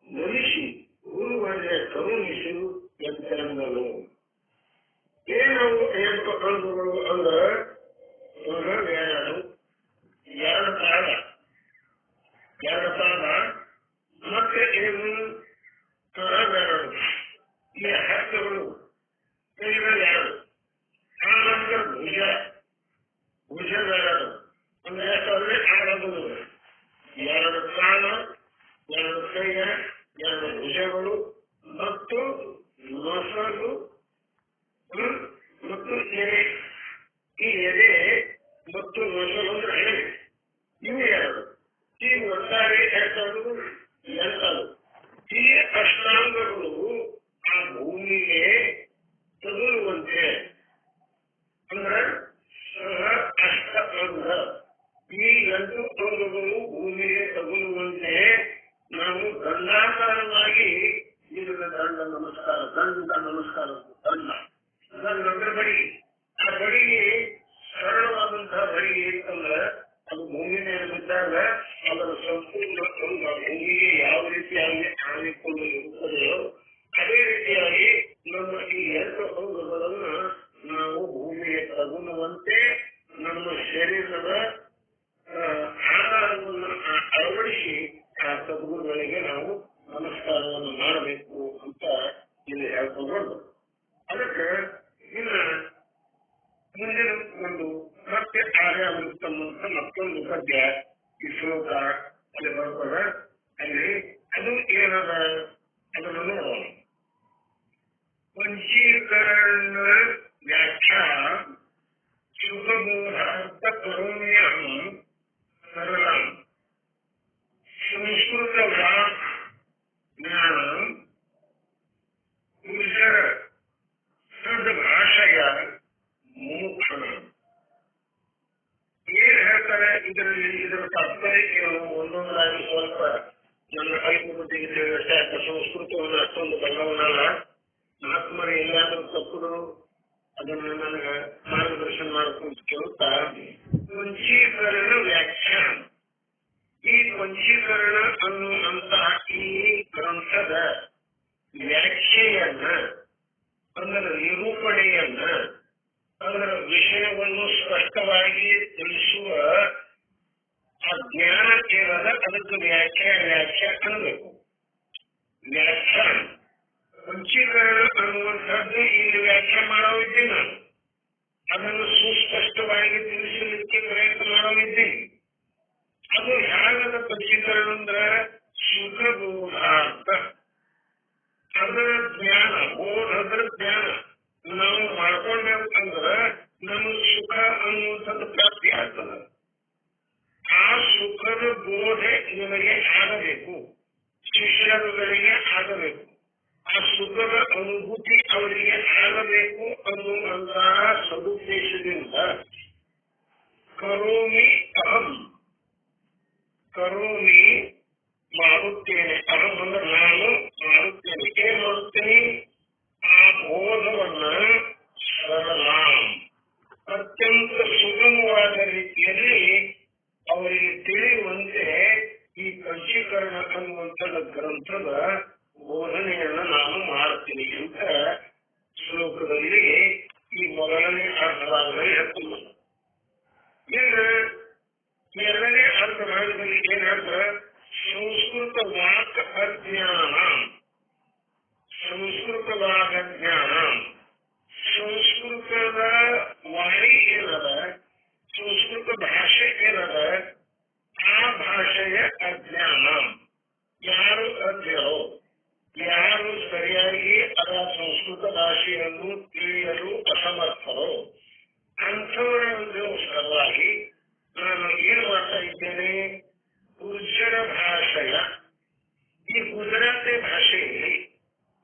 ನಲಿಸಿ ಗುರುವರ್ಯ ಕರುಣಿಸು ಎಂತರಂಗನು. ಏನವು ಎಂಟು ಅಂಗಗಳು ಅಂದ್ರೆ ಪದವೆರಡು, ಎರಡು ಪಾದ, ಮತ್ತೆ ಏನು ಕರವೆರಡು, ಈ ಹಸ್ತಗಳು ಕೈಗಳೆರಡು, ಆನಂತರ ಭುಜವೆರಡು ಅಂದ್ರೆ ಎಷ್ಟಾದ್ರೆ ಆಡಗಳು, ಎರಡು ಕಾಲ, ಎರಡು ಕೈಯ, ಎರಡು ಭುಜಗಳು ಮತ್ತು ನೊಸಲು ಮತ್ತು ಎದೆ. ಈ ಎದೆ ಮತ್ತು ನೊಸಲು ಅಂದ್ರೆ ಎದೆ, ಇವು ಎರಡು. ಈ ಒಟ್ಟಾರೆ ಎಷ್ಟಾದ್ರು ಎಂಟದು. ಈ ಅಷ್ಟಾಂಗಗಳು ಆ ಭೂಮಿಗೆ ತಗುಲುವಂತೆ ಅಂದ್ರೆ ಅಷ್ಟ ಅಂಗ. ಈ ಎಂಟು ಅಂಗಗಳು ಭೂಮಿಗೆ ತಗುಲುವಂತೆ ನಾವು ದಂಡಾಕಾರವಾಗಿ ಇದರ ದಂಡ ನಮಸ್ಕಾರ, ದಂಡ ನಮಸ್ಕಾರ, ದಂಡ ಬಡಿಗೆ. ಆ ಬಡಿಗೆ ಸರಳವಾದಂತಹ ಬಡಿಗೆ ಇತ್ತಂದ್ರೆ ಅದು ಭೂಮಿ ಮೇಲೆ ಬಿದ್ದಾಗ ಅದರ ಸಂಪೂರ್ಣ ಅಂಗ ಭೂಮಿಗೆ ಯಾವ ರೀತಿಯಾಗಿ ಆಣಿಕೊಂಡು ಇರುತ್ತದೆಯೋ ಅದೇ ರೀತಿಯಾಗಿ ನಮ್ಮ ಈ ಎರಡು ಅಂಗಗಳನ್ನ ನಾವು ಭೂಮಿಗೆ ತಗುಲುವಂತೆ ನಮ್ಮ ಶರೀರದ ಆಧಾರವನ್ನು ಅಳವಡಿಸಿ ಆ ಸದ್ಗುರುಗಳಿಗೆ ನಾವು ನಮಸ್ಕಾರವನ್ನು ಮಾಡಬೇಕು ಅಂತ ಇಲ್ಲಿ ಹೇಳ್ಕೊಂಡು ಅದಕ್ಕೆ ಇನ್ನು ಮುಂದಿನ ಒಂದು ಮತ್ತೆ ಆರ್ಯಾವೃತ್ತಂ ಅಂತ ಮತ್ತೊಂದು ಪದ್ಯ ಈ ಶ್ಲೋಕ ಅಲ್ಲಿ ಬರ್ತದೆ. ಅಲ್ಲಿ ಅದು ಏನದ ಅದನ್ನು ನೋಡೋಣ. ಪಂಚೀಕರಣ ವ್ಯಾಖ್ಯಾ ಶುಭಬೋಧಾರ್ಥ ಕರೋಮ್ಯಂ ಸರಳಂ ಸಂಸ್ಕೃತ ವಾಕ್ ಜ್ಞಾನ ಗುಜರ ಸದ್ಭಾಷೆಯ ಮೋಕ್ಷಣ. ಏನ್ ಹೇಳ್ತಾರೆ ಇದರಲ್ಲಿ? ಇದರ ತಾತ್ಪರ್ಯ ಒಂದೊಂದಾಗಿ ಸ್ವಲ್ಪ ನನ್ನ ಕೈಮುಟ್ಟಿಗೆ ತಿಳಿದಷ್ಟೇ. ಸಂಸ್ಕೃತವನ್ನು ಅಷ್ಟೊಂದು ಬಲ್ಲವನಲ್ಲ. ಮಹಾತ್ಮರು ಎಲ್ಲಾದ್ರೂ ತಪ್ಪುಗಳು ಅದನ್ನು ನನಗೆ ಮಾರ್ಗದರ್ಶನ ಮಾಡ್ಕೊಂತ ಕೇಳುತ್ತಾ ಪಂಚೀಕರಣ ವ್ಯಾಖ್ಯಾನ. ಈ ಪಂಚೀಕರಣ ಅನ್ನುವಂತಹ ಈ ಗ್ರಂಥದ ವ್ಯಾಖ್ಯೆಯನ್ನ ಅದರ ನಿರೂಪಣೆಯನ್ನ ಅದರ ವಿಷಯವನ್ನು ಸ್ಪಷ್ಟವಾಗಿ ತಿಳಿಸುವ ಆ ಜ್ಞಾನ ಏನದ ಅದಕ್ಕೆ ವ್ಯಾಖ್ಯಾ ಅನ್ನಬೇಕು. ವ್ಯಾಖ್ಯಾನ ಪಂಚೀಕರಣ ಅನ್ನುವಂಥದ್ದು ಇಲ್ಲಿ ವ್ಯಾಖ್ಯೆ ಮಾಡೋದಿದ್ದೀನಿ ನಾನು. ಅದನ್ನು ಸುಸ್ಪಷ್ಟವಾಗಿ ತಿಳಿಸಲಿಕ್ಕೆ ಪ್ರಯತ್ನ ಮಾಡೋದಿದ್ದೀನಿ. ಅದು ಹೇಗದ ಪಂಚೀಕರಣ ಅಂದ್ರೆ ಸುಖಬೋಧಾರ್ಥ. ಅದರ ಜ್ಞಾನ, ಬೋಧದ ಜ್ಞಾನ ನಾವು ಮಾಡ್ಕೊಂಡೇವು ಅಂದ್ರೆ ನಮಗೆ ಸುಖ ಅನ್ನುವಂಥದ್ದು ಪ್ರಾಪ್ತಿ ಆಗ್ತದೆ. ಆ ಸುಖದ ಬೋಧೆ ನಿಮಗೆ ಆಗಬೇಕು, ಶಿಷ್ಯರುಗಳಿಗೆ ಆಗಬೇಕು. ಆ ಸುಖದ ಅನುಭೂತಿ ಅವರಿಗೆ ಆಗಬೇಕು ಅನ್ನುವಂತಹ ಸದುದ್ದೇಶದಿಂದ ಕರೋಮಿ ಅಹಂ, ಕರೋಮಿ ಮಾಡುತ್ತೇನೆ, ಅಹಂ ಅಂದ್ರೆ ನಾನು ಮಾಡುತ್ತೇನೆ. ಏನ್ ಮಾಡುತ್ತೇನೆ? ಆ ಬೋಧವನ್ನ ಸರಳ ಅತ್ಯಂತ ಸುಗಮವಾದ ರೀತಿಯಲ್ಲಿ ಅವರಿಗೆ ತಿಳಿಯುವಂತೆ ಈ ಪಂಚೀಕರಣ ಅನ್ನುವಂಥ ಗ್ರಂಥದ ಬೋಧನೆಯನ್ನ ನಾನು ಮಾಡ್ತೀನಿ ಅಂತ ಶ್ಲೋಕದಲ್ಲಿ ಈ ಮೊದಲನೇ ಅರ್ಧಭಾಗದಲ್ಲಿ ಹೇಳ್ತೀನಿ. ಇನ್ನು ಎರಡನೇ ಅರ್ಧಭಾಗದಲ್ಲಿ ಏನಾದ್ರ ಸಂಸ್ಕೃತ ವಾಕ್ ಅಜ್ಞಾನ, ಸಂಸ್ಕೃತವಾದ ಜ್ಞಾನ, ಸಂಸ್ಕೃತದ ವಾಣಿ ಏನದ, ಸಂಸ್ಕೃತ ಭಾಷೆ ಏನದ, ಆ ಭಾಷೆಯ ಅಜ್ಞಾನ. ಯಾರು ಅಜ್ಞರೋ, ಯಾರು ಸರಿಯಾಗಿ ಅದರ ಸಂಸ್ಕೃತ ಭಾಷೆಯನ್ನು ತಿಳಿಯಲು ಅಸಮರ್ಥರೋ ಅಂಥವರ ಸಲುವಾಗಿ ನಾನು ಏನು ಮಾಡ್ತಾ ಇದ್ದೇನೆ? ಗುರ್ಜರ ಭಾಷೆಯ, ಈ ಗುಜರಾತಿ ಭಾಷೆಯಲ್ಲಿ,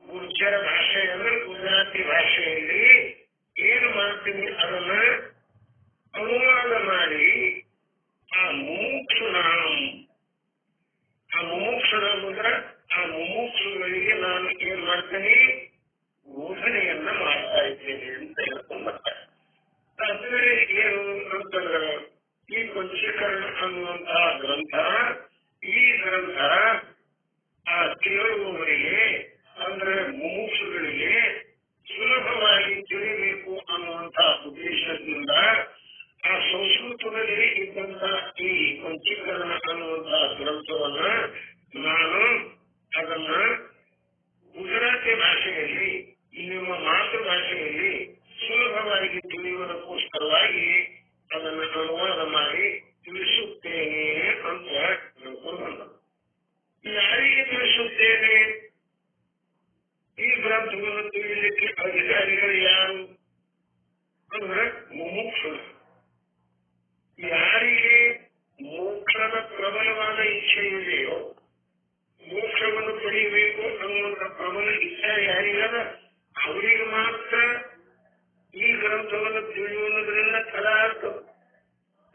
ಗುರ್ಜರ ಭಾಷೆ ಅಂದ್ರೆ ಗುಜರಾತಿ ಭಾಷೆಯಲ್ಲಿ ಏನು ಮಾಡ್ತೀನಿ? ಅದನ್ನ ಅನುವಾದ ಮಾಡಿ ಆ ಮುಮುಕ್ಷುನಾಂ, ಆ ಮುಮುಕ್ಷುನಾಂ ಅಂದ್ರೆ ಆ ಮುಮುಕ್ಷುಗಳಿಗೆ ನಾನು ಏನ್ ಮಾಡ್ತೇನೆ? ಬೋಧನೆಯನ್ನ ಮಾಡ್ತಾ ಇದ್ದೇನೆ ಅಂತ ಹೇಳ್ಕೊಂಡ್ಬರ್ತಾರೆ. ಅದ್ರಲ್ಲಿ ಏನು ಅಂತಂದ್ರೆ ಈ ಪಂಚೀಕರಣ ಅನ್ನುವಂತಹ ಗ್ರಂಥ, ಈ ಗ್ರಂಥ ಆ ಕೇಳುವವರಿಗೆ ಅಂದ್ರೆ ಮುಮುಕ್ಷುಗಳಿಗೆ ಸುಲಭವಾಗಿ ತಿಳಿಬೇಕು ಅನ್ನುವಂತಹ ಉದ್ದೇಶದಿಂದ ಆ ಸಂಸ್ಕೃತದಲ್ಲಿ ಇದ್ದಂತಹ ಈ ಪಂಚೀಕರಣ ಅನ್ನುವಂತಹ ಗ್ರಂಥವನ್ನ ನಾನು ಅದನ್ನ ಗುಜರಾತಿ ಭಾಷೆಯಲ್ಲಿ, ನಿಮ್ಮ ಮಾತೃಭಾಷೆಯಲ್ಲಿ ಸುಲಭವಾಗಿ ತಿಳಿಯುವುದಕ್ಕೋಸ್ಕರವಾಗಿ ಅದನ್ನು ಅನುವಾದ ಮಾಡಿ ತಿಳಿಸುತ್ತೇನೆ ಅಂತ ಹೇಳ್ಕೊಂಡು ಬಂದ. ಯಾರಿಗೆ ತಿಳಿಸುತ್ತೇನೆ? ಈ ಗ್ರಂಥವನ್ನು ತಿಳಿಯಲಿಕ್ಕೆ ಅಧಿಕಾರಿಗಳು ಯಾರು ಅಂದ್ರೆ ಮುಮುಕ್ಷರು. ಯಾರಿಗೆ ಮೋಕ್ಷದ ಪ್ರಬಲವಾದ ಇಚ್ಛೆ ಇದೆಯೋ, ಮೋಕ್ಷವನ್ನು ಪಡೆಯಬೇಕು ಅನ್ನುವಂಥ ಪ್ರಬಲ ಇಚ್ಛೆ ಯಾರಿಗದ ಅವರಿಗೆ ಮಾತ್ರ ಈ ಗ್ರಂಥವನ್ನು ತಿಳಿಯುವುದರಿಂದ ಫಲ ಆಗ್ತದೆ.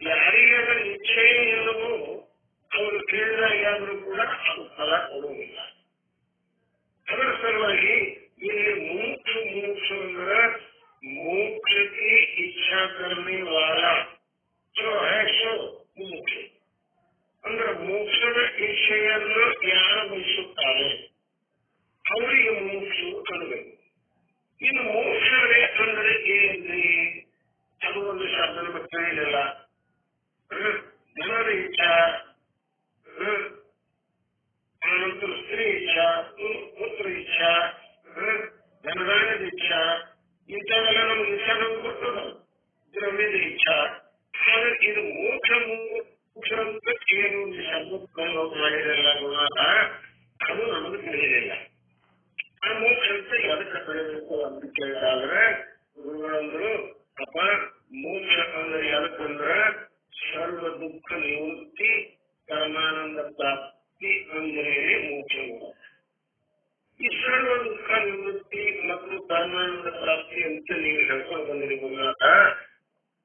ಯಾರಿಗೆ ಅದರ ಇಚ್ಛೆ ಇಲ್ಲವೋ ಅವರು ಕೇಳಿದಾಗಾದ್ರೂ ಕೂಡ ಅದು ಫಲ ಕೊಡುವುದಿಲ್ಲ. ಅದರ ಸಲುವಾಗಿ ಇಲ್ಲಿ ಮೋಕ್ಷ ಅಂದ್ರೆ ಮೋಕ್ಷಕ್ಕೆ ಇಚ್ಛಾ ಕರ್ಮಿ ವಾಲ ಮುಮುಕ್ಷ ಅಂದ್ರೆ ಮೋಕ್ಷದ ಇಚ್ಛೆಯನ್ನು ಯಾರು ಬಯಸುತ್ತಾರೆ ಅವರಿಗೆ ಮುಮುಕ್ಷು ಅನ್ನಬೇಕು. ಇನ್ನು ಮೋಕ್ಷವೇ ಅಂದರೆ ಏನ್ರಿ? ಅದು ಒಂದು ಶಬ್ದದ ಬಗ್ಗೆ ಹೇಳಿಲ್ಲ. ಜನರ ಇಚ್ಛಾ, ಆನಂತರ ಸ್ತ್ರೀ ಇಚ್ಛಾ, ಪುತ್ರ ಇಚ್ಛಾ, ಜನದಾನದ ಇಚ್ಛಾ, ಇಂಥವೆಲ್ಲ ನಮ್ಗೆ ಇಚ್ಛಾ ನಮ್ಗೆ ಗೊತ್ತದ. ದ್ರವ್ಯದ ಇಚ್ಛಾ. ಆದ್ರೆ ಇದು ಮೋಕ್ಷ ಅಂತ ಏನು ಶಬ್ದ ಪ್ರಯೋಗ ಮಾಡಿರಲ್ಲ ಗುಣಾದ, ಅದು ನಮಗೆ ತಿಳಿಯಲಿಲ್ಲ. ಆ ಮೋಕ್ಷ ಅಂತ ಎದಕ್ಕೆ ಪಡೆಯಬೇಕು ಅಂತ ಕೇಳಿದಾದ್ರೆ ಗುರುಗಳಂದ್ರು, ಅಪ್ಪ ಮೋಕ್ಷ ಅಂದ್ರೆ ಎದಕ್ಕಂದ್ರ ಸರ್ವ ದುಃಖ ನಿವೃತ್ತಿ ಪರಮಾನಂದ ಪ್ರಾಪ್ತಿ ಅಂದ್ರೆ ಮೋಕ್ಷ. ಈ ಸರ್ವ ದುಃಖ ನಿವೃತ್ತಿ ಮತ್ತು ಪರಮಾನಂದ ಪ್ರಾಪ್ತಿ ಅಂತ ನೀವು ಹೇಳ್ಕೊಂಡು ಬಂದಿರಿ ಗುರುನಾಥ.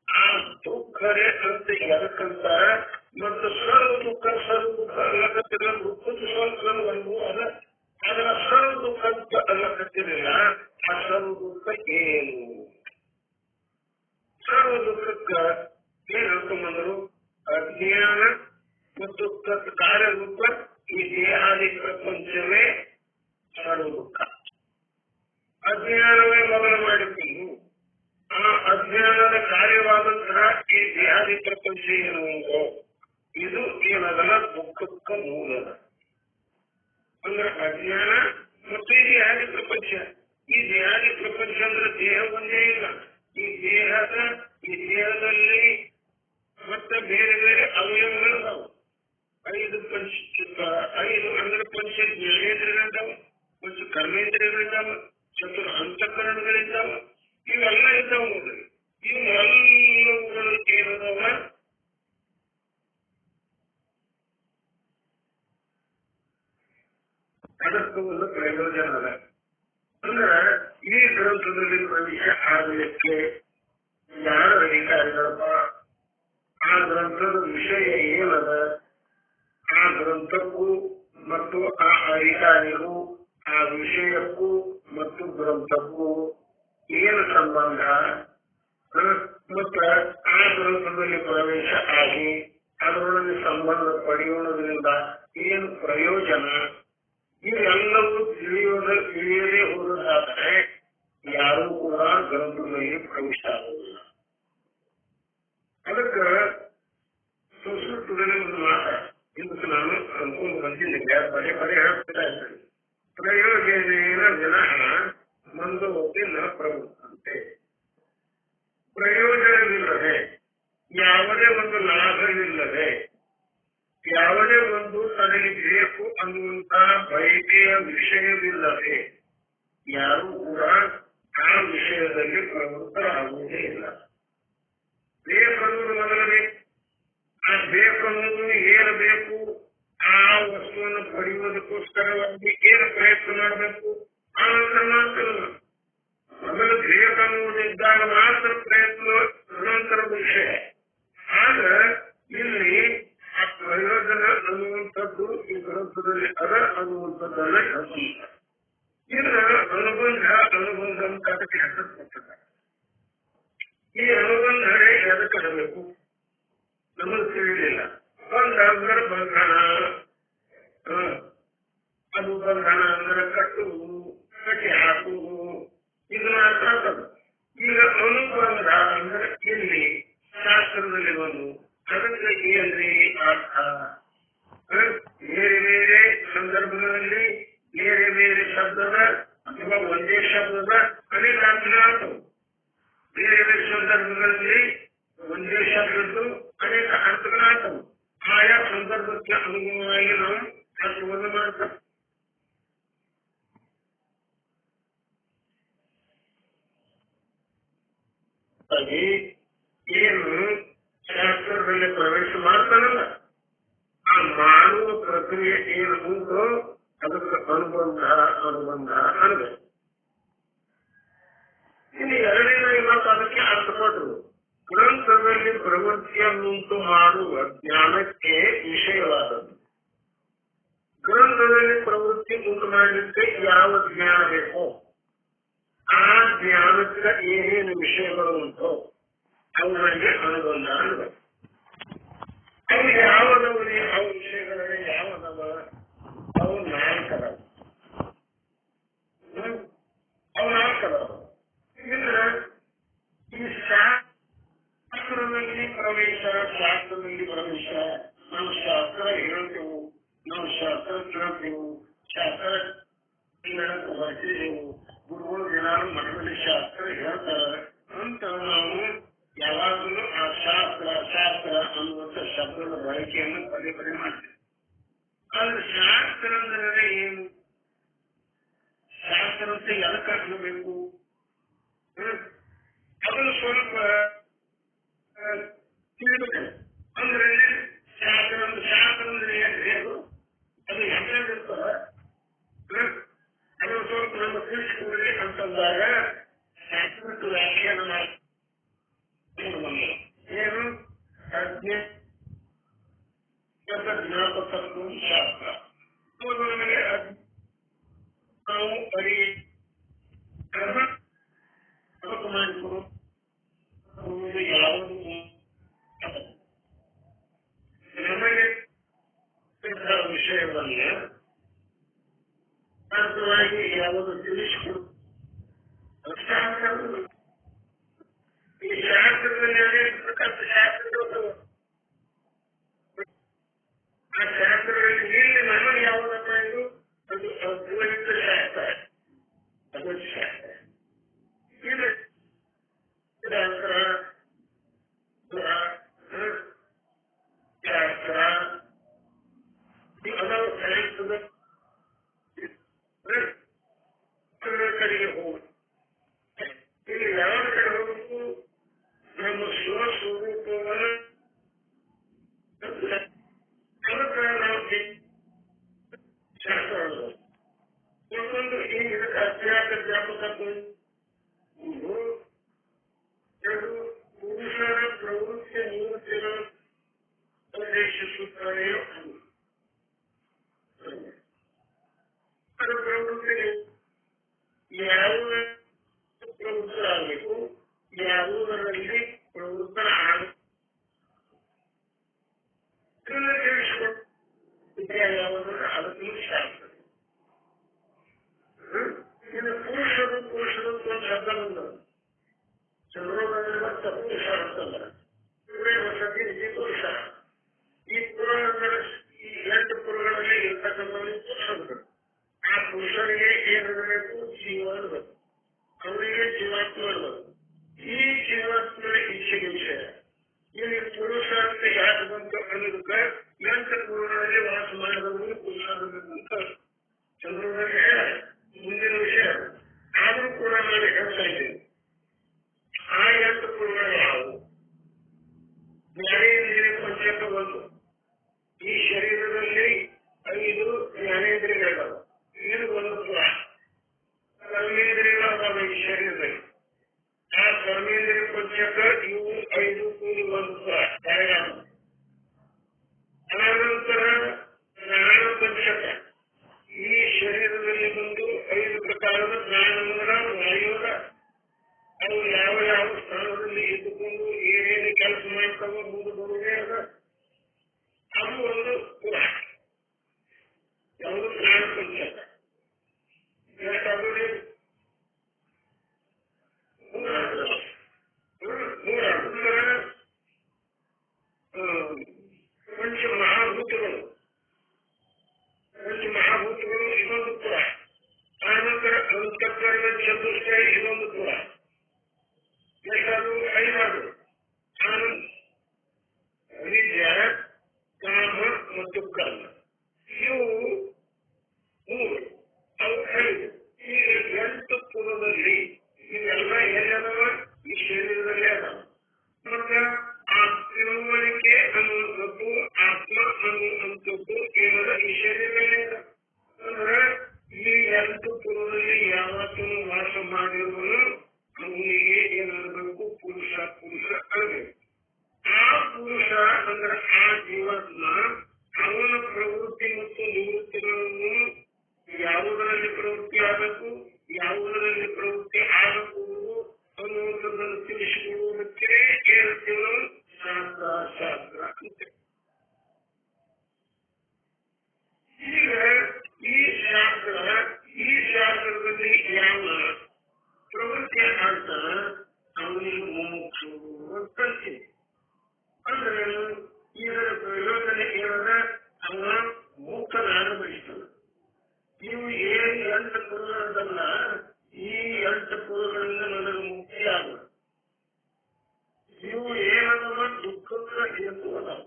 ಆ ದುಃಖರೇ ಅಂತ ಎದಕ್ಕಂತಾರ ಮತ್ತು ಸರ್ವ ದುಃಖ ಅಲ್ಲಕತ್ತಿಲ್ಲ, ದುಃಖದ ಸ್ವಲ್ಪ ಒಂದು ಅದ, ಅದರ ಸರ್ವ ದುಃಖ ಅಂತ ಅಲ್ಲಕತ್ತಿರಲಿಲ್ಲ. ಆ ಸರ್ವ ದುಃಖ ಏನು? ಸರ್ವ ದುಃಖಕ್ಕ ಏನ್ ಹೇಳ್ಕೊಂಡ್ಬಂದರು? ಅಜ್ಞಾನ ಮತ್ತು ಕಾರ್ಯರೂಪ ಈ ದೇಹಾದಿ ಪ್ರಪಂಚವೇ ಸರ್ವ ದುಃಖ. ಅಜ್ಞಾನವೇ ಮೊದಲು ಮಾಡಿಕೊಂಡು ಆ ಅಜ್ಞಾನದ ಕಾರ್ಯವಾದಂತಹ ಈ ದೇಹಾದಿ ಪ್ರಪಂಚ ಎನ್ನುವುದು ಇದು ಏನದಲ್ಲ ದುಃಖಕ್ಕ ಮೂಲದ. ಅಂದ್ರೆ ಅಜ್ಞಾನ ಮತ್ತು ಈ ದೇಹಾದಿ ಪ್ರಪಂಚ. ಈ ದೇಹಾದಿ ಪ್ರಪಂಚ ಅಂದ್ರೆ ದೇಹ ಒಂದೇ ಇಲ್ಲ. ಈ ದೇಹದಲ್ಲಿ ಮತ್ತೆ ಬೇರೆ ಬೇರೆ ಅವಯವಗಳಿದಾವೆ. 5 ಅಂದ್ರೆ ಪಂಚ ಜ್ಞಾನೇಂದ್ರಿಯಗಳಿದ್ದಾವೆ, ಪಂಚ ಕರ್ಮೇಂದ್ರಿಯಗಳಿದ್ದಾವೆ, ಚತುರ ಅಂತಃಕರಣಗಳಿದ್ದಾವೆ. ಇವೆಲ್ಲ ಇದ್ದಾವೆ ನೋಡ್ರಿ. ಇವೆಲ್ಲವುಗಳು ಏನದವ? ಅದಕ್ಕೆ ಒಂದು ಪ್ರಯೋಜನ ಅದ. ಅಂದ್ರೆ ಈ ಗ್ರಂಥದಲ್ಲಿ ಪ್ರವೇಶ ಆಗಲಿಕ್ಕೆ ಯಾರು ಅಧಿಕಾರಿಗಳಪ್ಪ? ಆ ಗ್ರಂಥದ ವಿಷಯ ಏನದ, ಆ ಗ್ರಂಥಕ್ಕೂ ಮತ್ತು ಆ ಅಧಿಕಾರಿಗೂ ಆ ವಿಷಯಕ್ಕೂ ಮತ್ತು ಗ್ರಂಥಕ್ಕೂ ಏನು ಸಂಬಂಧ, ಮತ್ತ ಆ ಗ್ರಂಥದಲ್ಲಿ ಪ್ರವೇಶ ಆಗಿ ಅದರೊಳಗೆ ಸಂಬಂಧ ಪಡೆಯುವುದರಿಂದ ಏನು ಪ್ರಯೋಜನ, ಇವೆಲ್ಲವೂ ತಿಳಿಯದೇ ಹೋದಾದರೆ ಯಾರೂ ಕೂಡ ಗ್ರಂಥದಲ್ಲಿ ಪ್ರವೇಶ ಆಗುವುದಿಲ್ಲ. ಅದಕ್ಕೆ ಸಂಸ್ಕೃತದಲ್ಲಿ ಒಂದು ಮಾತ ಇದಕ್ಕೆ ನಾನು ಅನ್ಕೊಂಡು ಬಂದಿದ್ದೆ, ಪದೇ ಪದೇ ಹೇಳ್ತಾ ಇದ್ದೇನೆ. ಪ್ರಯೋಜನೇನ ವಿನಃ ಮಂದೋಪಿ ನ ಪ್ರವೃತ್ತಂತೆ. ಪ್ರಯೋಜನವಿಲ್ಲದೆ, ಯಾವುದೇ ಒಂದು ಲಾಭವಿಲ್ಲದೆ, ಯಾವುದೇ ಒಂದು ತನಗೆ ಬೇಕು ಅನ್ನುವಂತಹ ಬಯಕೆಯ ವಿಷಯವಿಲ್ಲದೆ ಯಾರೂ ಕೂಡ ಆ ವಿಷಯದಲ್ಲಿ ಪ್ರವೃತ್ತರಾಗುವುದೇ ಇಲ್ಲ. ಬೇಕನ್ನುವುದು ಮೊದಲು ಬೇಕು. ಆ ಬೇಕನ್ನುವುದು ಏನು ಬೇಕು, ಆ ವಸ್ತುವನ್ನು ಪಡೆಯುವುದಕ್ಕೋಸ್ಕರವಾಗಿ ಏನು ಪ್ರಯತ್ನ ಮಾಡಬೇಕು, ಆ ನಂತರ ಮಾತ್ರ ಮೊದಲು ಬೇಕನ್ನುವುದಿದ್ದಾಗ ಮಾತ್ರ ಪ್ರಯತ್ನ ನಂತರದ ವಿಷಯ. ಆಗ ಇಲ್ಲಿ ಆ ಪ್ರಯೋಜನ ಅನ್ನುವಂಥದ್ದು ಈ ಗ್ರಂಥದಲ್ಲಿ ಅದ ಅನ್ನುವಂಥದ್ದನ್ನ ಹೇಳ್ತಾರೆ. ಇದರ ಅನುಬಂಧ ಅಂತ ಅದಕ್ಕೆ ಹೆಸರು ಕೊಟ್ಟಿದ್ದಾರೆ. ಈ ಅನುಬಂಧನೆ ಎದಕ್ಕಬೇಕು ನಮಗೆ ತಿಳಿಲಿಲ್ಲ. ಬಂಧ ಅಂದ್ರೆ ಬಂಧನ, ಅದು ಬಂಧನ ಅಂದ್ರೆ ಕಟ್ಟುವುದು, ಕಟ್ಟಿ ಹಾಕುವುದು, ಇದನ್ನ ಅರ್ಥ ಆಗ್ತದೆ. ಈಗ ಅನುಬಂಧ ಅಂದ್ರೆ ಇಲ್ಲಿ ಶಾಸ್ತ್ರದಲ್ಲಿ ಬಂದು ಅದಕ್ಕೆ ಏನ್ರಿ ಅರ್ಥ, ಬೇರೆ ಬೇರೆ ಸಂದರ್ಭಗಳಲ್ಲಿ ಬೇರೆ ಬೇರೆ ಶಬ್ದದ ಅಥವಾ ಒಂದೇ ಶಬ್ದದ ಅನೇಕ ಅರ್ಥಗಳು. ಬೇರೆ ಬೇರೆ ಸಂದರ್ಭಗಳಲ್ಲಿ ಒಂದೇ ಶಬ್ದದ್ದು ಅನೇಕ ಅರ್ಥಗಳಾಗ್ತವೆ. ಆಯಾ ಸಂದರ್ಭಕ್ಕೆ ಅನುಗುಣವಾಗಿ ನಾವು ಅರ್ಥವನ್ನು ಮಾಡ್ತೇವೆ. ಏನು ಶಾಸ್ತ್ರದಲ್ಲಿ ಪ್ರವೇಶ ಮಾಡ್ತಾನಲ್ಲ, ಆ ಮಾಡುವ ಪ್ರಕ್ರಿಯೆ ಏನು ಉಂಟು ಅದಕ್ಕೆ ಅನುಬಂಧ ಅನ್ನಬೇಕು. ಇನ್ನು ಎರಡನೇ ಮಾತು ಅದಕ್ಕೆ ಅರ್ಥ ಕೊಟ್ಟರು. ಗ್ರಂಥದಲ್ಲಿ ಪ್ರವೃತ್ತಿಯನ್ನುಂಟು ಮಾಡುವ ಜ್ಞಾನಕ್ಕೆ ವಿಷಯವಾದದ್ದು. ಗ್ರಂಥದಲ್ಲಿ ಪ್ರವೃತ್ತಿ ಉಂಟು ಮಾಡಲಿಕ್ಕೆ ಯಾವ ಜ್ಞಾನ ಬೇಕೋ ಆ ಜ್ಞಾನಕ್ಕೆ ಏನೇನು ವಿಷಯಗಳು ಉಂಟು ಅವುಗಳಿಗೆ ಅನುಬಂಧ ಅನ್ನಬೇಕು. ಅವು ಯಾವದವರಿ, ಅವು ವಿಷಯಗಳಲ್ಲಿ ಯಾವದವ, ಅವು ನಾಲ್ಕದವ. ಅವು ನಾಲ್ಕದವ. ಇನ್ನು ಈ ಶಾಸ್ತ್ರದಲ್ಲಿ ಪ್ರವೇಶ, ನಾವು ಶಾಸ್ತ್ರ ಹೇಳ್ತೇವೆ, ನಾವು ಶಾಸ್ತ್ರ ಕೇಳ್ತೇವೆ, ಶಾಸ್ತ್ರ ಬರ್ತಿದ್ದೆವು, ಗುರುಗಳು ದಿನಾಲು ಮಠದಲ್ಲಿ ಶಾಸ್ತ್ರ ಹೇಳ್ತಾರೆ ಅಂತ ನಾವು ಯಾವಾಗಲೂ ಆ ಶಾಸ್ತ್ರ ಅನ್ನುವಂಥ ಶಬ್ದದ ಬಳಕೆಯನ್ನು ಪದೇ ಪದೇ ಮಾಡ್ತೇವೆ. ಆದ್ರೆ ಶಾಸ್ತ್ರ ಅಂದ್ರೆ ಏನು, ಶಾಸ್ತ್ರ ಅಂತ ಎದಕ್ಕೆ ಅನ್ನಬೇಕು, ಅದನ್ನು ಸ್ವಲ್ಪ ತಿಳಿಬೇಕು. ಅಂದ್ರೆ ಶಾಸ್ತ್ರ ಅಂದ್ರೆ ಏನ್ರಿ, ಅದು ಹೆಸರಿರ್ತದೆ, ಅದನ್ನು ಸ್ವಲ್ಪ ನಮ್ಮ ತಿಳಿಸಿಕೊಡ್ರಿ ಅಂತಂದಾಗ ಶಾಸ್ತ್ರಕ್ಕೆ ವ್ಯಾಖ್ಯಾನ ಮಾಡಿ ಏನು ಜ್ಞಾಪಕತ್ವ ಶಾಸ್ತ್ರ. ನಮಗೆ ನಾವು ಮಾಡಿಕೊಡುವುದು ಯಾವುದು ನಮಗೆ ವಿಷಯವನ್ನ ಅರ್ಥವಾಗಿ ಯಾವುದು ತಿಳಿಸಿಕೊಡು. ಈ ಶಾಸ್ತ್ರದಲ್ಲಿ ಅನೇಕ ಪ್ರಕಾರ ಶಾಸ್ತ್ರಗಳು, ಆ ಶಾಸ್ತ್ರಗಳಲ್ಲಿ ಇಲ್ಲಿ ನಮಗೆ ಯಾವುದಪ್ಪ ಇದು, ಅದು ಅದ್ವೈತ ಶಾಸ್ತ್ರ, ಅದ್ವೈತ ಶಾಸ್ತ್ರ. ಇದು ಶಾಸ್ತ್ರ ಶಾಸ್ತ್ರ ಅದಾವ. ಸೈನ್ಸದ ಪ್ರವೇಶಿಸುತ್ತಾನೆಯೋ ಅದು ಪ್ರವೃತ್ತಿ ಯಾವುದ ಪ್ರವೃತ್ತರಾಗಬೇಕು, ಯಾವುದರಲ್ಲಿ ಪ್ರವೃತ್ತರ ತಿಳಿಸಿಕೊಟ್ಟೆ ಯಾವುದರ ಅದಕ್ಕೂ ಶಾಸ್ತ್ರ. ಇದು ಪುರುಷರು ಪುರುಷರು ಒಂದು ಶಬ್ದ ಬಂದವು. ಚಂದ್ರೋದಯ ಪುರುಷ ಅಂತಲ್ಲ, ವಸತಿ ಇದು ಪುರುಷ. ಈ ಪುರಾಣಗಳ ಈ 8 ಪುರಗಳಲ್ಲಿ ಇರ್ತಕ್ಕಂಥವರಿಗೆ ಪುರುಷರು. ಆ ಪುರುಷರಿಗೆ ಏನಿರಬೇಕು? ಜೀವ ಇರಬೇಕು. ಅವರಿಗೆ ಜೀವಾತ್ಮ ಇರಬೇಕು. ಈ ಜೀವಾತ್ಮನ ಇಚ್ಛೆಗೆ ವಿಷಯ. ಇಲ್ಲಿ ಪುರುಷ ಅಂತ ಯಾಕೆ ಬಂತು ಅನ್ನೋದಕ್ಕೆ 8 ಪುರಗಳಲ್ಲಿ ವಾಸ ಮಾಡಿದವರಿಗೆ ಪುರುಷ ಅಂತ ಚಂದ್ರೋದಯ ಮುಂದಿನ ವಿಷಯ. ಆದರೂ ಕೂಡ ನಾನು ಹೇಳ್ತಾ ಇದ್ದೇನೆ, ಆ 8 ಪುರಗಳು ಯಾವುವು? ಜ್ಞಾನೇಂದ್ರಿಯ ಪಂಚಕ ಒಂದು. ಈ ಶರೀರದಲ್ಲಿ 5 ಜ್ಞಾನೇಂದ್ರಿಯಗಳು. ಇದು ಒಂದು ಪುರ. ಕರ್ಮೇಂದ್ರಿಯಗಳಾದ ಈ ಶರೀರದಲ್ಲಿ ಆ ಕರ್ಮೇಂದ್ರಿಯ ಪಂಚಕ ಇವು 5 ಕೂಡಿ ಒಂದು ಪುರ ಡಯಾಗ್ರಾಮ್. ಅನಂತರ ಪ್ರಾಣ ಪಂಚಕ ಈ ಶರೀರದಲ್ಲಿ ಬಂದು 5 ಪ್ರಕಾರದ ಪ್ರಾಣಗಳ ವಾಯುಗಳ ಅವು ಯಾವ ಯಾವ ಸ್ಥಾನದಲ್ಲಿ ಇದ್ದುಕೊಂಡು ಏನೇನು ಕೆಲಸ ಮಾಡ್ತಾವೋ ಮುಂದೆ ಬರುವುದೇ ಅದ. ಅದು ಒಂದು ಪುರ. ಯಾವುದು? ಪ್ರಾಣ ಪಂಚಕ. ಎಷ್ಟಾದರೂ ಪಂಚಮಹಾಭೂತಗಳು. ಪಂಚಮಹಾಭೂತಗಳು ಇದೊಂದು ಪುರ. ಆನಂತರ ಅಂತಃಕರಣ ಚತುಷ್ಟಯ ಇದೊಂದು ಪುರ. ಎಷ್ಟಾದರೂ 5. ಆನಂದ ವಿದ್ಯೆ, ಕಾಮ ಮತ್ತು ಕರ್ಮ ಇವು 3. ಅವು 5. ಈಗ 8 ಪುರದಲ್ಲಿ ಇವೆಲ್ಲ ಎಲ್ಲದವ? ಈ ಶರೀರದಲ್ಲೇ ಅದಾವ. ಮತ್ತೆ ಆ ತಿಳುವಳಿಕೆ ಅನ್ನುವಂಥದ್ದು, ಆತ್ಮ ಅನ್ನುವಂಥದ್ದು ಏನದ ಈ ಶರೀರದಲ್ಲೇ ಅದ. ಅಂದ್ರೆ ಈ 8 ಪುರದಲ್ಲಿ ಯಾವತ್ತೂ ವಾಸ ಮಾಡಿರುವನು ಅವನಿಗೆ ಏನಾಗಬೇಕು? ಪುರುಷ ಪುರುಷ ಆಗಬೇಕು. ಆ ಪುರುಷ ಅಂದ್ರೆ ಆ ಜೀವಾತ್ಮ ಅವನ ಪ್ರವೃತ್ತಿ ಮತ್ತು ನಿವೃತ್ತಿಗಳನ್ನು ಯಾವುದರಲ್ಲಿ ಪ್ರವೃತ್ತಿ ಆಗಬೇಕು, ಯಾವುದರಲ್ಲಿ ಪ್ರವೃತ್ತಿ ಆಗಬಹುದು ಅನ್ನುವಂಥದ್ದನ್ನು ತಿಳಿಸಿಕೊಳ್ಳುವುದಕ್ಕೆ ಹೇಳ್ತೀವಿ ನಾವು ಶಾಸ್ತ್ರ ಅಂತ. ಈಗ ಈ ಶಾಸ್ತ್ರದಲ್ಲಿ ಯಾವ ಪ್ರವೃತ್ತಿ ಆಗ್ತಾನ ಅವನಿಗೆ ಮುಮುಕ್ಷು ಅಂತ. ಅಂದ್ರೆ ಇದರ ಪ್ರಯೋಜನ ಏನದ? ಅವ ಮುಕ್ತನಾಗಬಯಸ್ತಾನ. ಇವು ಏನು 8 ಪುರಗಳಲ್ಲ, ಈ 8 ಪುರಗಳಿಂದ ನನಗೆ ಮುಕ್ತಿ ಆಗ. ಇವು ಏನದವ? ದುಃಖದ ಹೇತು ಅದಾವ.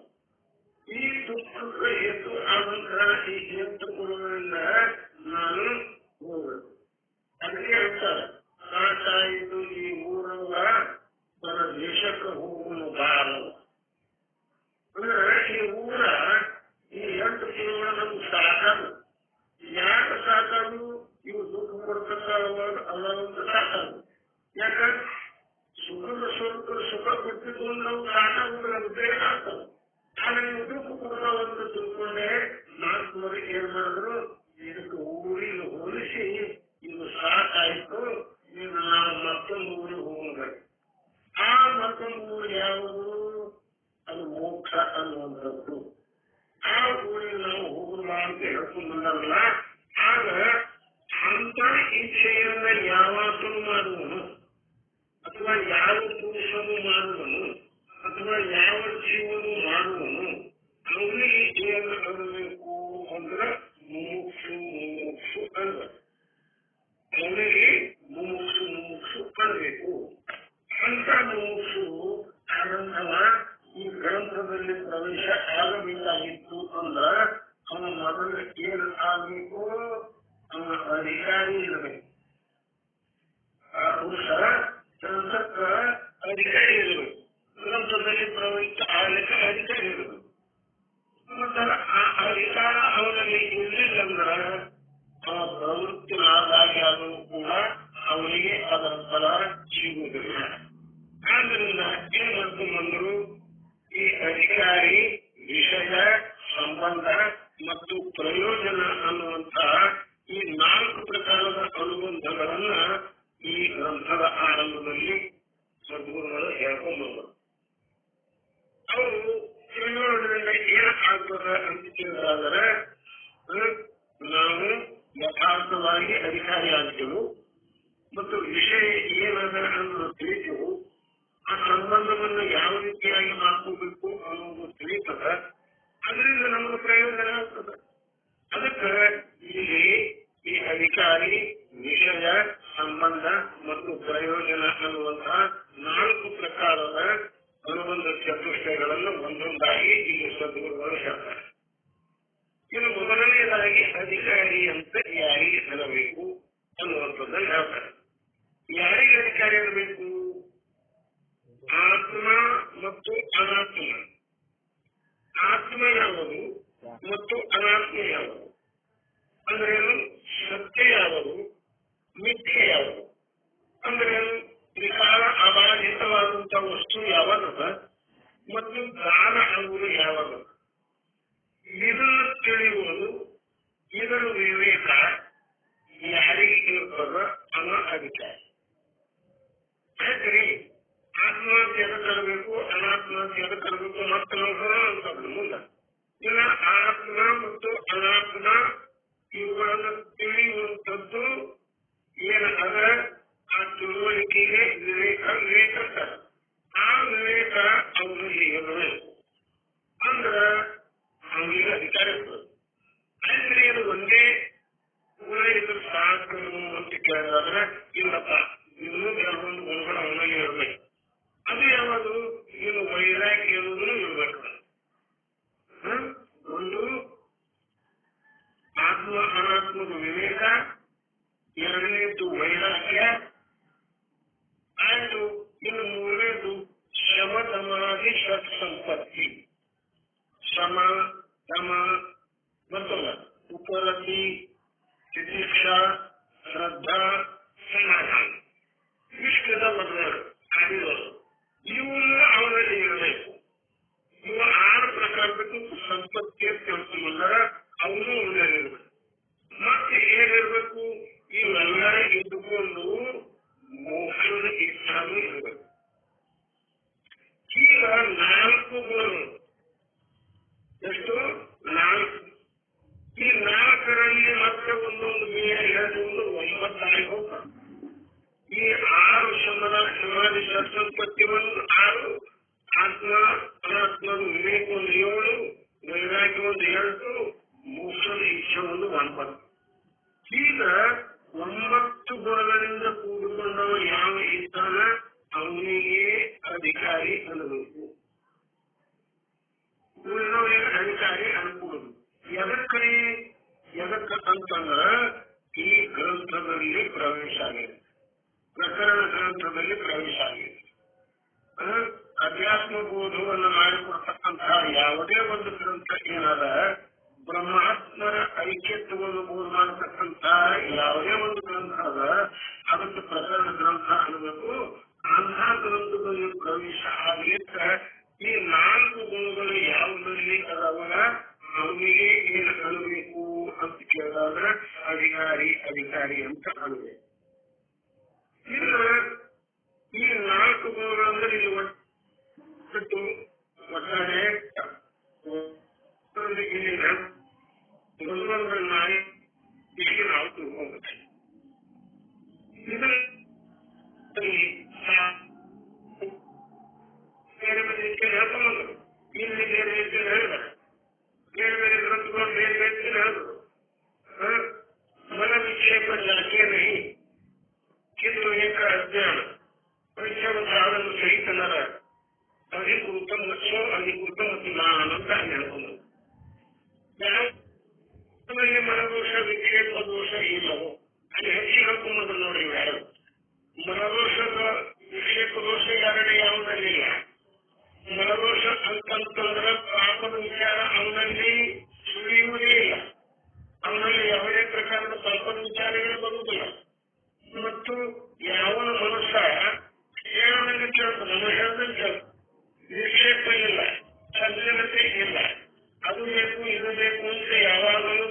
ಈ ದುಃಖದ ಹೇತು ಆದಂತಹ ಈ 8 ಪುರಗಳಿಂದ ನಾನು ಹೋಗಬೇಕು. ಅದಕ್ಕೆ ಹೇಳ್ತಾರೆ, ಸಾಕಾಯಿತು ಈ ಊರಲ್ಲ ತನ್ನ ದೇಶಕ್ಕೆ ಹೋಗುವ ಬಾರಲ್ಲ. ಅಂದ್ರೆ ಈ ಊರ ಈ 8 ಪುರಗಳು ನಮ್ಗೆ ಸಾಕಾದು. ಯಾಕೆ ಸಾಕಾದು? ಇವು ದುಃಖ ಕೊಡ್ತಕ್ಕಂತ ಸಾಕಾದು. ಯಾಕಂದ್ರೆ ಸುಖದ ಸ್ವರೂಪದ ಸುಖ ಕೊಟ್ಟಿದ್ದು ನಾವು ಸಾಕಾಗುದ್ರೆ ಅದು ಬೇಗ ಆಗ್ತದೆ. ಆದ್ರೆ ನೀವು ದುಃಖ ಕೊಡ್ತಾವಂತ ತಿಳ್ಕೊಂಡೆ ನಾಲ್ಕುವರೆಗೆ ಏನ್ ಮಾಡಿದ್ರು, ಇದಕ್ಕೆ ಊರಿಗೆ ಹೋಲಿಸಿ ಇದು ಸಾಕಾಯ್ತು, ಈಗ ನಾವು ಮತ್ತೊಂದು ಊರಿಗೆ ಹೋಗಬೇಕು. ಆ ಮತ್ತೊಂದು ಊರು ಯಾವುದು? ಅದು ಮೋಕ್ಷ ಅನ್ನುವಂಥದ್ದು. ಆ ಊರಿಗೆ ನಾವು ಹೋಗುವ ಅಂತ ಹೇಳ್ಕೊಂಡಲ್ಲ. ಆಗ ಅಂತ ಇಚ್ಛೆಯನ್ನ ಯಾವಾಗಲೂ ಮಾಡುವನು ಅಥವಾ ಯಾವ ಪುರುಷನು ಮಾಡುವನು ಅಥವಾ ಯಾವ ಜೀವನು ಮಾಡುವನು ಅವನಿಗೆ ಏನು ಅನ್ನಬೇಕು ಅಂದ್ರೆ ಮುಮುಕ್ಷು ಅಲ್ಲ. ಅವನಿಗೆ ಮುಮುಕ್ಷು ಅನ್ನಬೇಕು. ಅಂತ ಮುಮುಕ್ಷು ಆನಂದವ ಈ ಗ್ರಂಥದಲ್ಲಿ ಪ್ರವೇಶ ಆಗಬೇಕಾಗಿತ್ತು ಅಂದ್ರ ಅವನ ಮೊದಲು ಏನು ಆಗಬೇಕು? ಅವನ ಅಧಿಕಾರಿ ಇರಬೇಕು. ಆ ಪುರುಷ ಗ್ರಂಥಕ್ಕೆ ಅಧಿಕಾರಿ ಇರಬೇಕು. ಗ್ರಂಥದಲ್ಲಿ ಪ್ರವೇಶ ಆಗಲಿಕ್ಕೆ ಅಧಿಕಾರಿ ಇರಬೇಕು. ಮತ್ತೆ ಆ ಅಧಿಕಾರ ಅವನಲ್ಲಿ ಇರಲಿಲ್ಲಂದ್ರ ಆ ಪ್ರವೃತ್ತಿ ಆದಾಗ್ಯಾದರೂ ಕೂಡ ಅವನಿಗೆ ಅದರ ಫಲ ಸಿಗುವುದಿಲ್ಲ. ಆದ್ರಿಂದ ಏನ್ ಮಾಡ್ಕೊಂಡ್ಬಂದ್ರು? ಈ ಅಧಿಕಾರಿ ವಿಷಯ ಪ್ರಯೋಜನ ಅನ್ನುವಂತ ಈ 4 ಪ್ರಕಾರದ ಅನುಬಂಧಗಳನ್ನ ಈ ಗ್ರಂಥದ ಆರಂಭದಲ್ಲಿ ಸದ್ಗುರುಗಳು ಹೇಳ್ಕೊಂಡ್ಬಂದರು. ಅವರು ಪ್ರಯೋಜನದಿಂದ ಏನಾಗ್ತದೆ ಅಂತ ಕೇಳಿದ್ರೆ, ನಾವು ಯಥಾರ್ಥವಾಗಿ ಅಧಿಕಾರಿ ಆಗ್ತೇವೆ ಮತ್ತು ವಿಷಯ ಏನದ ಅನ್ನೋದು ತಿಳಿತೇವೆ. ಆ ಸಂಬಂಧವನ್ನು ಯಾವ ರೀತಿಯಾಗಿ ಮಾಡ್ಕೋಬೇಕು ಅನ್ನೋದು ತಿಳಿತದ. ಅದರಿಂದ ನಮಗೆ ಪ್ರಯೋಜನ ಆಗ್ತದೆ. ಅದಕ್ಕೆ ಇಲ್ಲಿ ಈ ಅಧಿಕಾರಿ, ವಿಷಯ, ಸಂಬಂಧ ಮತ್ತು ಪ್ರಯೋಜನ ಅನ್ನುವಂತಹ 4 ಪ್ರಕಾರದ ಅನುಬಂಧ ಚತುಷ್ಟಯಗಳನ್ನು ಒಂದೊಂದಾಗಿ ಇಲ್ಲಿ ಸದ್ಗುರುಗಳು ಹೇಳ್ತಾರೆ. ಇನ್ನು ಮೊದಲನೆಯದಾಗಿ ಅಧಿಕಾರಿ ಅಂತ ಯಾರಿಗೆ ಅನ್ನಬೇಕು ಅನ್ನುವಂಥದ್ದನ್ನು ಹೇಳ್ತಾರೆ. ಯಾರಿಗೆ ಅಧಿಕಾರಿ ಅನ್ನಬೇಕು? ಆತ್ಮ ಮತ್ತು ಅನಾತ್ಮ. ಆತ್ಮ ಯಾವುದು ಮತ್ತು ಅನಾತ್ಮ ಯಾವುದು ಅಂದ್ರೆ ಸತ್ಯ ಯಾವುದು, ಮಿಥ್ಯೆ ಯಾವುದು ಅಂದ್ರೆ ವಿಕಾರ ಅಬಾಧಿತವಾದಂತಹ ವಸ್ತು ಯಾವಾಗದ ಮತ್ತು ದಾನ ಅನ್ನುವುದು ಯಾವಾಗ. ಇದನ್ನು ತಿಳಿಯುವುದು, ಇದರ ವಿವೇಕ ಯಾರಿಗೆ ಇರ್ತದ ಅನ್ನೋ ಅಧಿಕಾರಿ. ಯಾಕ್ರಿ ಆತ್ಮ ಅಂತ ಎದಕ್ಕಬೇಕು, ಅನಾತ್ಮ ಅಂತ ಎದಕ್ಕಬೇಕು ಮತ್ತೆ ನಾವು ಅಂತದ್ದು ಮುಂದೆ. ಇನ್ನು ಆತ್ಮ ಮತ್ತು ಅನಾತ್ಮ ಇವುಗಳನ್ನು ತಿಳಿಯುವಂಥದ್ದು ಏನದ ಆ ತಿಳುವಳಿಕೆಗೆ ವಿವೇಕ ಅಂತಾರೆ. ಆ ವಿವೇಕ ಅವರಲ್ಲಿ ಇರಬೇಕು. ಅಂದ್ರ ಅವರಿಗೆ ಅಧಿಕಾರ ಇರ್ತದೆ. ಅಂದ್ರೆ ಇದು ಒಂದೇ ಗುಣ ಇದ್ರ ಸಾಕು ಅಂತ ಕೇಳಿದ್ರೆ ಇಲ್ಲಪ್ಪ, ಇನ್ನೂ ಕೆಲವೊಂದು ಗುಣಗಳು ಅವನಲ್ಲಿ ಇರಬೇಕು. ಅದು ಯಾವುದು? ಇನ್ನು ವೈರಾಗ್ಯ ಅನ್ನೋದನ್ನು ಇರಬೇಕು. ಒಂದು ಆತ್ಮ ಅನಾತ್ಮದ ವಿವೇಕ, ಎರಡನೇದು ವೈರಾಗ್ಯ, ಆಯ್ತು. ಇನ್ನು ಮೂರನೇದು ಶಮ ಸಮಾಧಿ ಷಟ್ ಸಂಪತ್ತಿ. ಶಮ, ದಮ ಮತ್ತೊಂದ ಉಪರತಿ, ತಿತಿಕ್ಷಾ, ಶ್ರದ್ಧಾ, ಸಮಾಧಾನ. ವಿಶ್ವದ ಮೊದಲು ಆಗಿರೋದು ಇವನ್ನ ಅವರಲ್ಲಿ ಇರಬೇಕು. ಇವು 6 ಪ್ರಕಾರದ್ದು ಸಂಪತ್ತಿ ಅಂತ ತಿಳ್ಕೊಂಡ್ರೆ ಅವನು ಅವನಲ್ಲಿರ್ಬೇಕು. ಮತ್ತೆ ಏನಿರ್ಬೇಕು? ಇವೆಲ್ಲ ಇದ್ದುಕೊಂಡು ಮೋಕ್ಷದ ಇಚ್ಛಾನು ಇರಬೇಕು. ಈಗ 4 ಗುಣಗಳು ಎಷ್ಟು? 4. ಈ 4ರಲ್ಲಿ ಮತ್ತೆ ಒಂದೊಂದು ಮೇಲೆ ಒಂದು 9 ಆಗಿ ಹೋಗ್ತಾರೆ. ಈ 6 ಸಮಾಧಿ ಸಂಪತ್ತಿ ಒಂದು 6, ಆತ್ಮ ಅನಾತ್ಮದ ವಿವೇಕ ಒಂದು 7, ವೈರಾಗ್ಯ ಒಂದು 8, ಮೋಕ್ಷದ ಇಚ್ಛೆ ಒಂದು 9. ಈಗ 9 ಗುಣಗಳಿಂದ ಕೂಡಿಕೊಂಡವ ಯಾವ ಇದ್ದಾನ ಅವನಿಗೆ ಅಧಿಕಾರಿ ಅನ್ನಬೇಕು. ಉಳಿದವರಿಗೆ ಅಧಿಕಾರಿ ಅನ್ಕೂಡುದು. ಎದಕ್ಕೆ ಅಂತಂದ್ರ ಈ ಗ್ರಂಥದಲ್ಲಿ ಪ್ರವೇಶ ಆಗಿದೆ, ಪ್ರಕರಣ ಗ್ರಂಥದಲ್ಲಿ ಪ್ರವೇಶ ಆಗಿದೆ. ಅಧ್ಯಾತ್ಮ ಬೋಧವನ್ನು ಮಾಡಿಕೊಡ್ತಕ್ಕಂತಹ ಯಾವುದೇ ಒಂದು ಗ್ರಂಥ ಏನಾದ, ಬ್ರಹ್ಮಾತ್ಮರ ಐಕ್ಯತ್ವವನ್ನು ಬೋಧ ಮಾಡತಕ್ಕಂತಹ ಯಾವುದೇ ಒಂದು ಗ್ರಂಥ ಅದ, ಅದಕ್ಕೆ ಪ್ರಕರಣ ಗ್ರಂಥ ಅನ್ನಬೇಕು. ಅಂತಹ ಗ್ರಂಥದಲ್ಲಿ ಪ್ರವೇಶ ಆಗಲಿಕ್ಕೆ ಈ 4 ಗುಣಗಳು ಯಾವುದರಲ್ಲಿ ಅದಾವಲ್ಲ ಅವನಿಗೆ ಏನು ಅನ್ನಬೇಕು ಅಂತ ಕೇಳಿದ್ರೆ ಅಧಿಕಾರಿ ಅಂತ ಅನ್ನಬೇಕು. ಇನ್ನು ಈ 4 ಗುಣಗಳಂದ್ರೆ ಇಲ್ಲಿ ಒಟ್ಟಾರೆ ಇಲ್ಲಿನ ಒಂದೊಂದನ್ನ ಇಲ್ಲಿ ನಾವು ತಿಳ್ಕೊಂಡ್ಬಿಟ್ಟೆ. ಇದರಲ್ಲಿ ಬೇರೆ ಬೇರೆ ರೀತಿಯಲ್ಲಿ ಹೇಳ್ಕೊಂಡ್ಬಂದರು. ಇಲ್ಲಿ ಬೇರೆ ರೀತಿಯಲ್ಲಿ ಹೇಳಿದ್ದಾರೆ. ಬೇರೆ ಬೇರೆ ಗ್ರಂಥಗಳು ಬೇರೆ ಬೇರೆ ರೀತಿಯಲ್ಲಿ ಹೇಳಿದ್ರು. ಮನ ವಿಕ್ಷೇಪ ಜಾತಿಯ ನಹಿ किंतु एक अज्ञान साधन सहित नर अधिकृतम मत्स्यो अधिकृतम ज्ञान ಅಂತ ಹೇಳ್ಕೊಂಡು ಮನದೋಷ ವಿಕ್ಷೇಪ ದೋಷ ಇಲ್ಲವೋ ಅಲ್ಲಿ ಹೆಚ್ಚಿಗೆ ಹೇಳ್ಕೊಂಬಂದ್ರು ನೋಡಿ. ಯಾರು ಮನದೋಷದ ವಿಕ್ಷೇಪ ದೋಷ ಎರಡನೇ ಯಾವುದಲ್ಲಿಲ್ಲ. ಮನದೋಷ ಅಂತಂತಂದ್ರೆ ಪಾಪದ ವಿಚಾರ ಅವನಲ್ಲಿ ಸುಳಿಯುವುದೇ ಇಲ್ಲ. ಅವನಲ್ಲಿ ಯಾವುದೇ ಪ್ರಕಾರದ ಪಾಪದ ವಿಚಾರಗಳು ಬರುವುದಿಲ್ಲ. ಮತ್ತು ಯಾವನ ಮನುಷ್ಯ ಹೇಳದಂಗೆ ಕೇಳ್ತಾನೆ, ನಮ್ಮ ಹೇಳ್ದಂಗೆ ಕೇಳ್ತಾನೆ. ವಿಕ್ಷೇಪ ಇಲ್ಲ, ಸಂಜನತೆ ಇಲ್ಲ. ಅದು ಬೇಕು ಇದು ಬೇಕು ಅಂತ ಯಾವಾಗಲೂ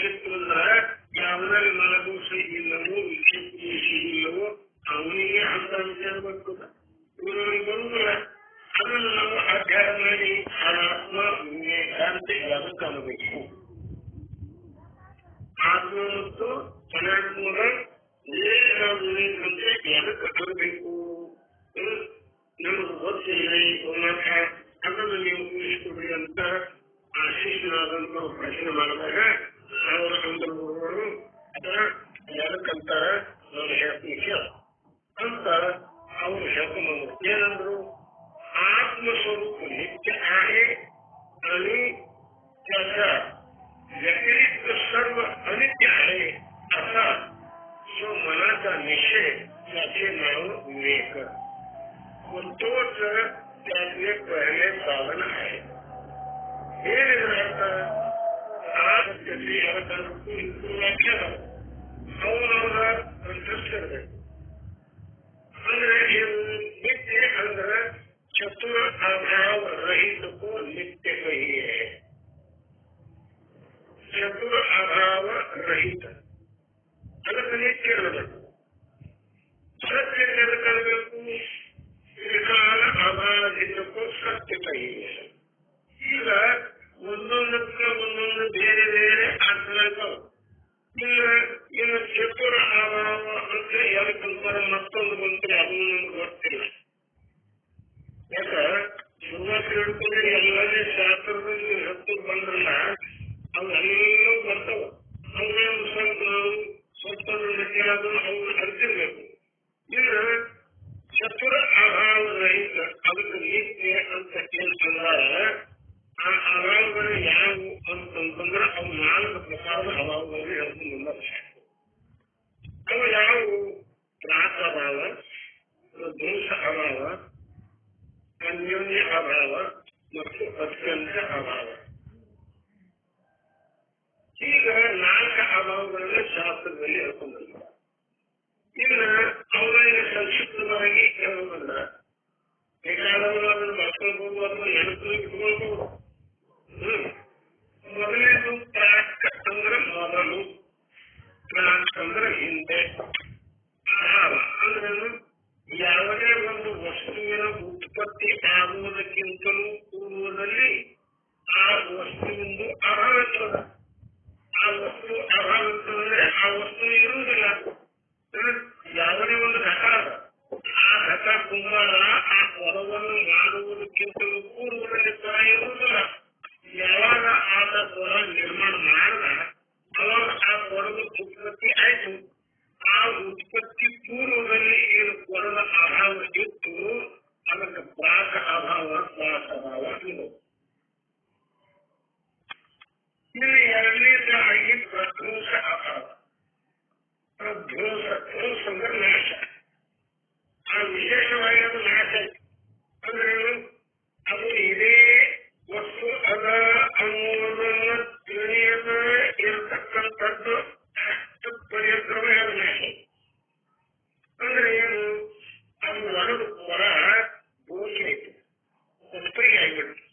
ಆಗಿತ್ತು ಅಂದ್ರೆ ಯಾವ್ದ್ರಲ್ಲಿ ಮಲದೋಷ ಇಲ್ಲವೋ ವಿಶೇಷ ಇಲ್ಲವೋ ಅವನಿಗೆ ಅಂತ ವಿಚಾರ ಬರ್ತದ. ಇವರಿಗೆ ಬರುವುದಿಲ್ಲ. ಅದನ್ನು ನಾವು ಅಧ್ಯಯನ ಮಾಡಿ ಆತ್ಮ ವಿವೇಕಾಂತಿ ಅದಕ್ಕೆ ಅನ್ನಬೇಕು. ಆತ್ಮ ಮತ್ತು ಅನಾತ್ಮದ ವಿವೇಕಾಂತಿ ಅದಕ್ಕೆ ಅನ್ನಬೇಕು. ನಮಗೆ ಗೊತ್ತಿಲ್ಲ ಅದನ್ನು ನೀವು ಊಹಿಸಿಕೊಡಿ ಅಂತ ಆಶೀಷನಾದಂತ ಪ್ರಶ್ನೆ ಮಾಡಿದಾಗ ಅವರ ಸಂದರ್ಭಗಳು ಅದರ ಯಾರಕ್ಕಂತಾರ ನಾನು ಹೇಳ್ತೀನಿ ಅಂತ ಅವರು ಹೇಳ್ಕೊಂಡ್ಬಂದ್ರು. ಏನಂದ್ರು? आत्मस्वरूप नित्य आहे आणि त्याचा व्यतिरिक्त सर्व अनित्य आहे असा जो मनाचा निश्चय त्याचे नाव विवेक व तोच त्यातले पहिले साधन आहे. हे अर्थ आज त्याची व्याख्या ಅವನವರ ಕಂಠಸ್ಥಿರಬೇಕು. ಅಂದ್ರೆ ನಿತ್ಯ ಅಂದ್ರೆ चतुर अभाव रहित को नित्य कहिए. चतुर अभाव रहित ಅದಕ್ಕೆ ನಿತ್ಯ ಇರಬೇಕು. ಸತ್ಯ ಜಗತ್ತಬೇಕು. ತ್ರಿಕಾಲ ಅಭಾವಿತಕ್ಕೂ ಸತ್ಯ ಕಹಿಯೇ. ಈಗ ಒಂದೊಂದಕ್ಕೆ ಒಂದೊಂದು ಬೇರೆ ಬೇರೆ ಅರ್ಥಗಳು. ಇನ್ನು ಚತುರ ಅಭಾವ ಅಂದ್ರೆ ಯಾಕಂತಾರ ಮತ್ತೊಂದು ಬಂದ್ರೆ ಅದು ನಮ್ಗೆ ಗೊತ್ತಿಲ್ಲ. ಯಾಕ ಶುರುವಾತಿ ಹಿಡ್ಕೊಂಡ್ರೆ ಎಲ್ಲನೇ ಶಾಸ್ತ್ರದಲ್ಲಿ ಹತ್ತು ಬಂದ್ರಲ್ಲ ಅವೆಲ್ಲವೂ ಬರ್ತಾವ. ಅವನ್ನ ಸ್ವಲ್ಪ ನಾವು ಸ್ವಲ್ಪ ಅವ್ರು ಅರ್ತಿರ್ಬೇಕು. ಇನ್ನು ಚತುರ ಅಭಾವ ರಹಿತ ಅದಕ್ಕೆ ನಿತ್ಯ ಅಂತ ಕೇಳ್ಕೊಂಡಾಗ ಆ ಅಭಾವಗಳು ಯಾವುವು ಅಂತಂದ್ರೆ ಅವು 4 ಪ್ರಕಾರದ ಅಭಾವಗಳಲ್ಲಿ ಹೇಳ್ಕೊಂಡು ಅವು ಯಾವುವು? ಪ್ರಾಕ ಅಭಾವ, ದೋಷ ಅಭಾವ, ಅನ್ಯೋನ್ಯ ಅಭಾವ ಮತ್ತು ಅತ್ಯಂತ ಅಭಾವ. ಈಗ 4 ಅಭಾವಗಳನ್ನ ಶಾಸ್ತ್ರದಲ್ಲಿ ಹೇಳ್ಕೊಂಡಿದ್ದಾರೆ. ಇನ್ನು ಅವುಗಳಿಗೆ ಸಂಕ್ಷಿಪ್ತವಾಗಿ ಹೇಳೋದಲ್ಲ, ಬೇಕಾದವರು ಅದನ್ನು ಬರ್ಕೊಳ್ಬಹುದು ಅಥವಾ ನೆನಪು ಇಟ್ಕೊಳ್ಬಹುದು. ಮೊದಲನೇದು ಪ್ರಾಕ್ ಅಂದ್ರೆ ಮೊದಲು, ಪ್ರಾಕ್ ಅಂದ್ರೆ ಹಿಂದೆ, ಅಭಾವ ಅಂದ್ರೆ ಯಾವುದೇ ಒಂದು ವಸ್ತುವಿನ ಉತ್ಪತ್ತಿ ಆಗುವುದಕ್ಕಿಂತಲೂ ಪೂರ್ವದಲ್ಲಿ ಆ ವಸ್ತುವಿಂದು ಅಭಾವ ಇರ್ತದ. ಆ ವಸ್ತು ಅಭಾವ ಇರ್ತದಂದ್ರೆ ಆ ವಸ್ತು ಇರುವುದಿಲ್ಲ. ಯಾವುದೇ ಒಂದು ಘಟ ಅದ, ಆ ಘಟ ಕುಂಬಾರ ಆ ಕೊಡವನ್ನು ಮಾಡುವುದಕ್ಕಿಂತಲೂ ಪೂರ್ವದಲ್ಲಿ ಕೊಡ ಇರುವುದಿಲ್ಲ. ಯಾವಾಗ ಆದ ಕೊಡ ನಿರ್ಮಾಣ ಮಾಡಿದ ಅವಾಗ ಆ ಕೊಡದ ಉತ್ಪತ್ತಿ ಆಯ್ತು. ಆ ಉತ್ಪತ್ತಿ ಪೂರ್ವದಲ್ಲಿ ಏನು ಕೊಡದ ಅಭಾವ ಇತ್ತು ಅದಕ್ಕೆ ಪ್ರಾಕ ಅಭಾವ, ಪ್ರಾಕ ಅಭಾವ ಇದು. ಇನ್ನು ಎರಡನೇದಾಗಿ ಪ್ರಧ್ವಂಸ ಅಭಾವ. ಪ್ರಧ್ವಂಸ ಅಂದ್ರೆ ನಾಶ. ಆ ವಿಶೇಷವಾಗಿ ಅದು ನಾಶ ಆಯ್ತು ಅಂದ್ರೆ ಅದು ಇದೇ ವಸ್ತು ಅದ ಅನ್ನುವುದನ್ನು ತಿಳಿಯದ ಇರತಕ್ಕಂಥದ್ದು ಅಷ್ಟು ಪರ್ಯಂತರವೇ ಅದು ನಾಶ. ಅಂದ್ರೆ ಏನು? ಅದು ಒಳದು ಹೊರ ಬೋಗಿ ಆಯ್ತು, ಉತ್ಪತ್ತಿ ಆಗಿಬಿಡ್ತು.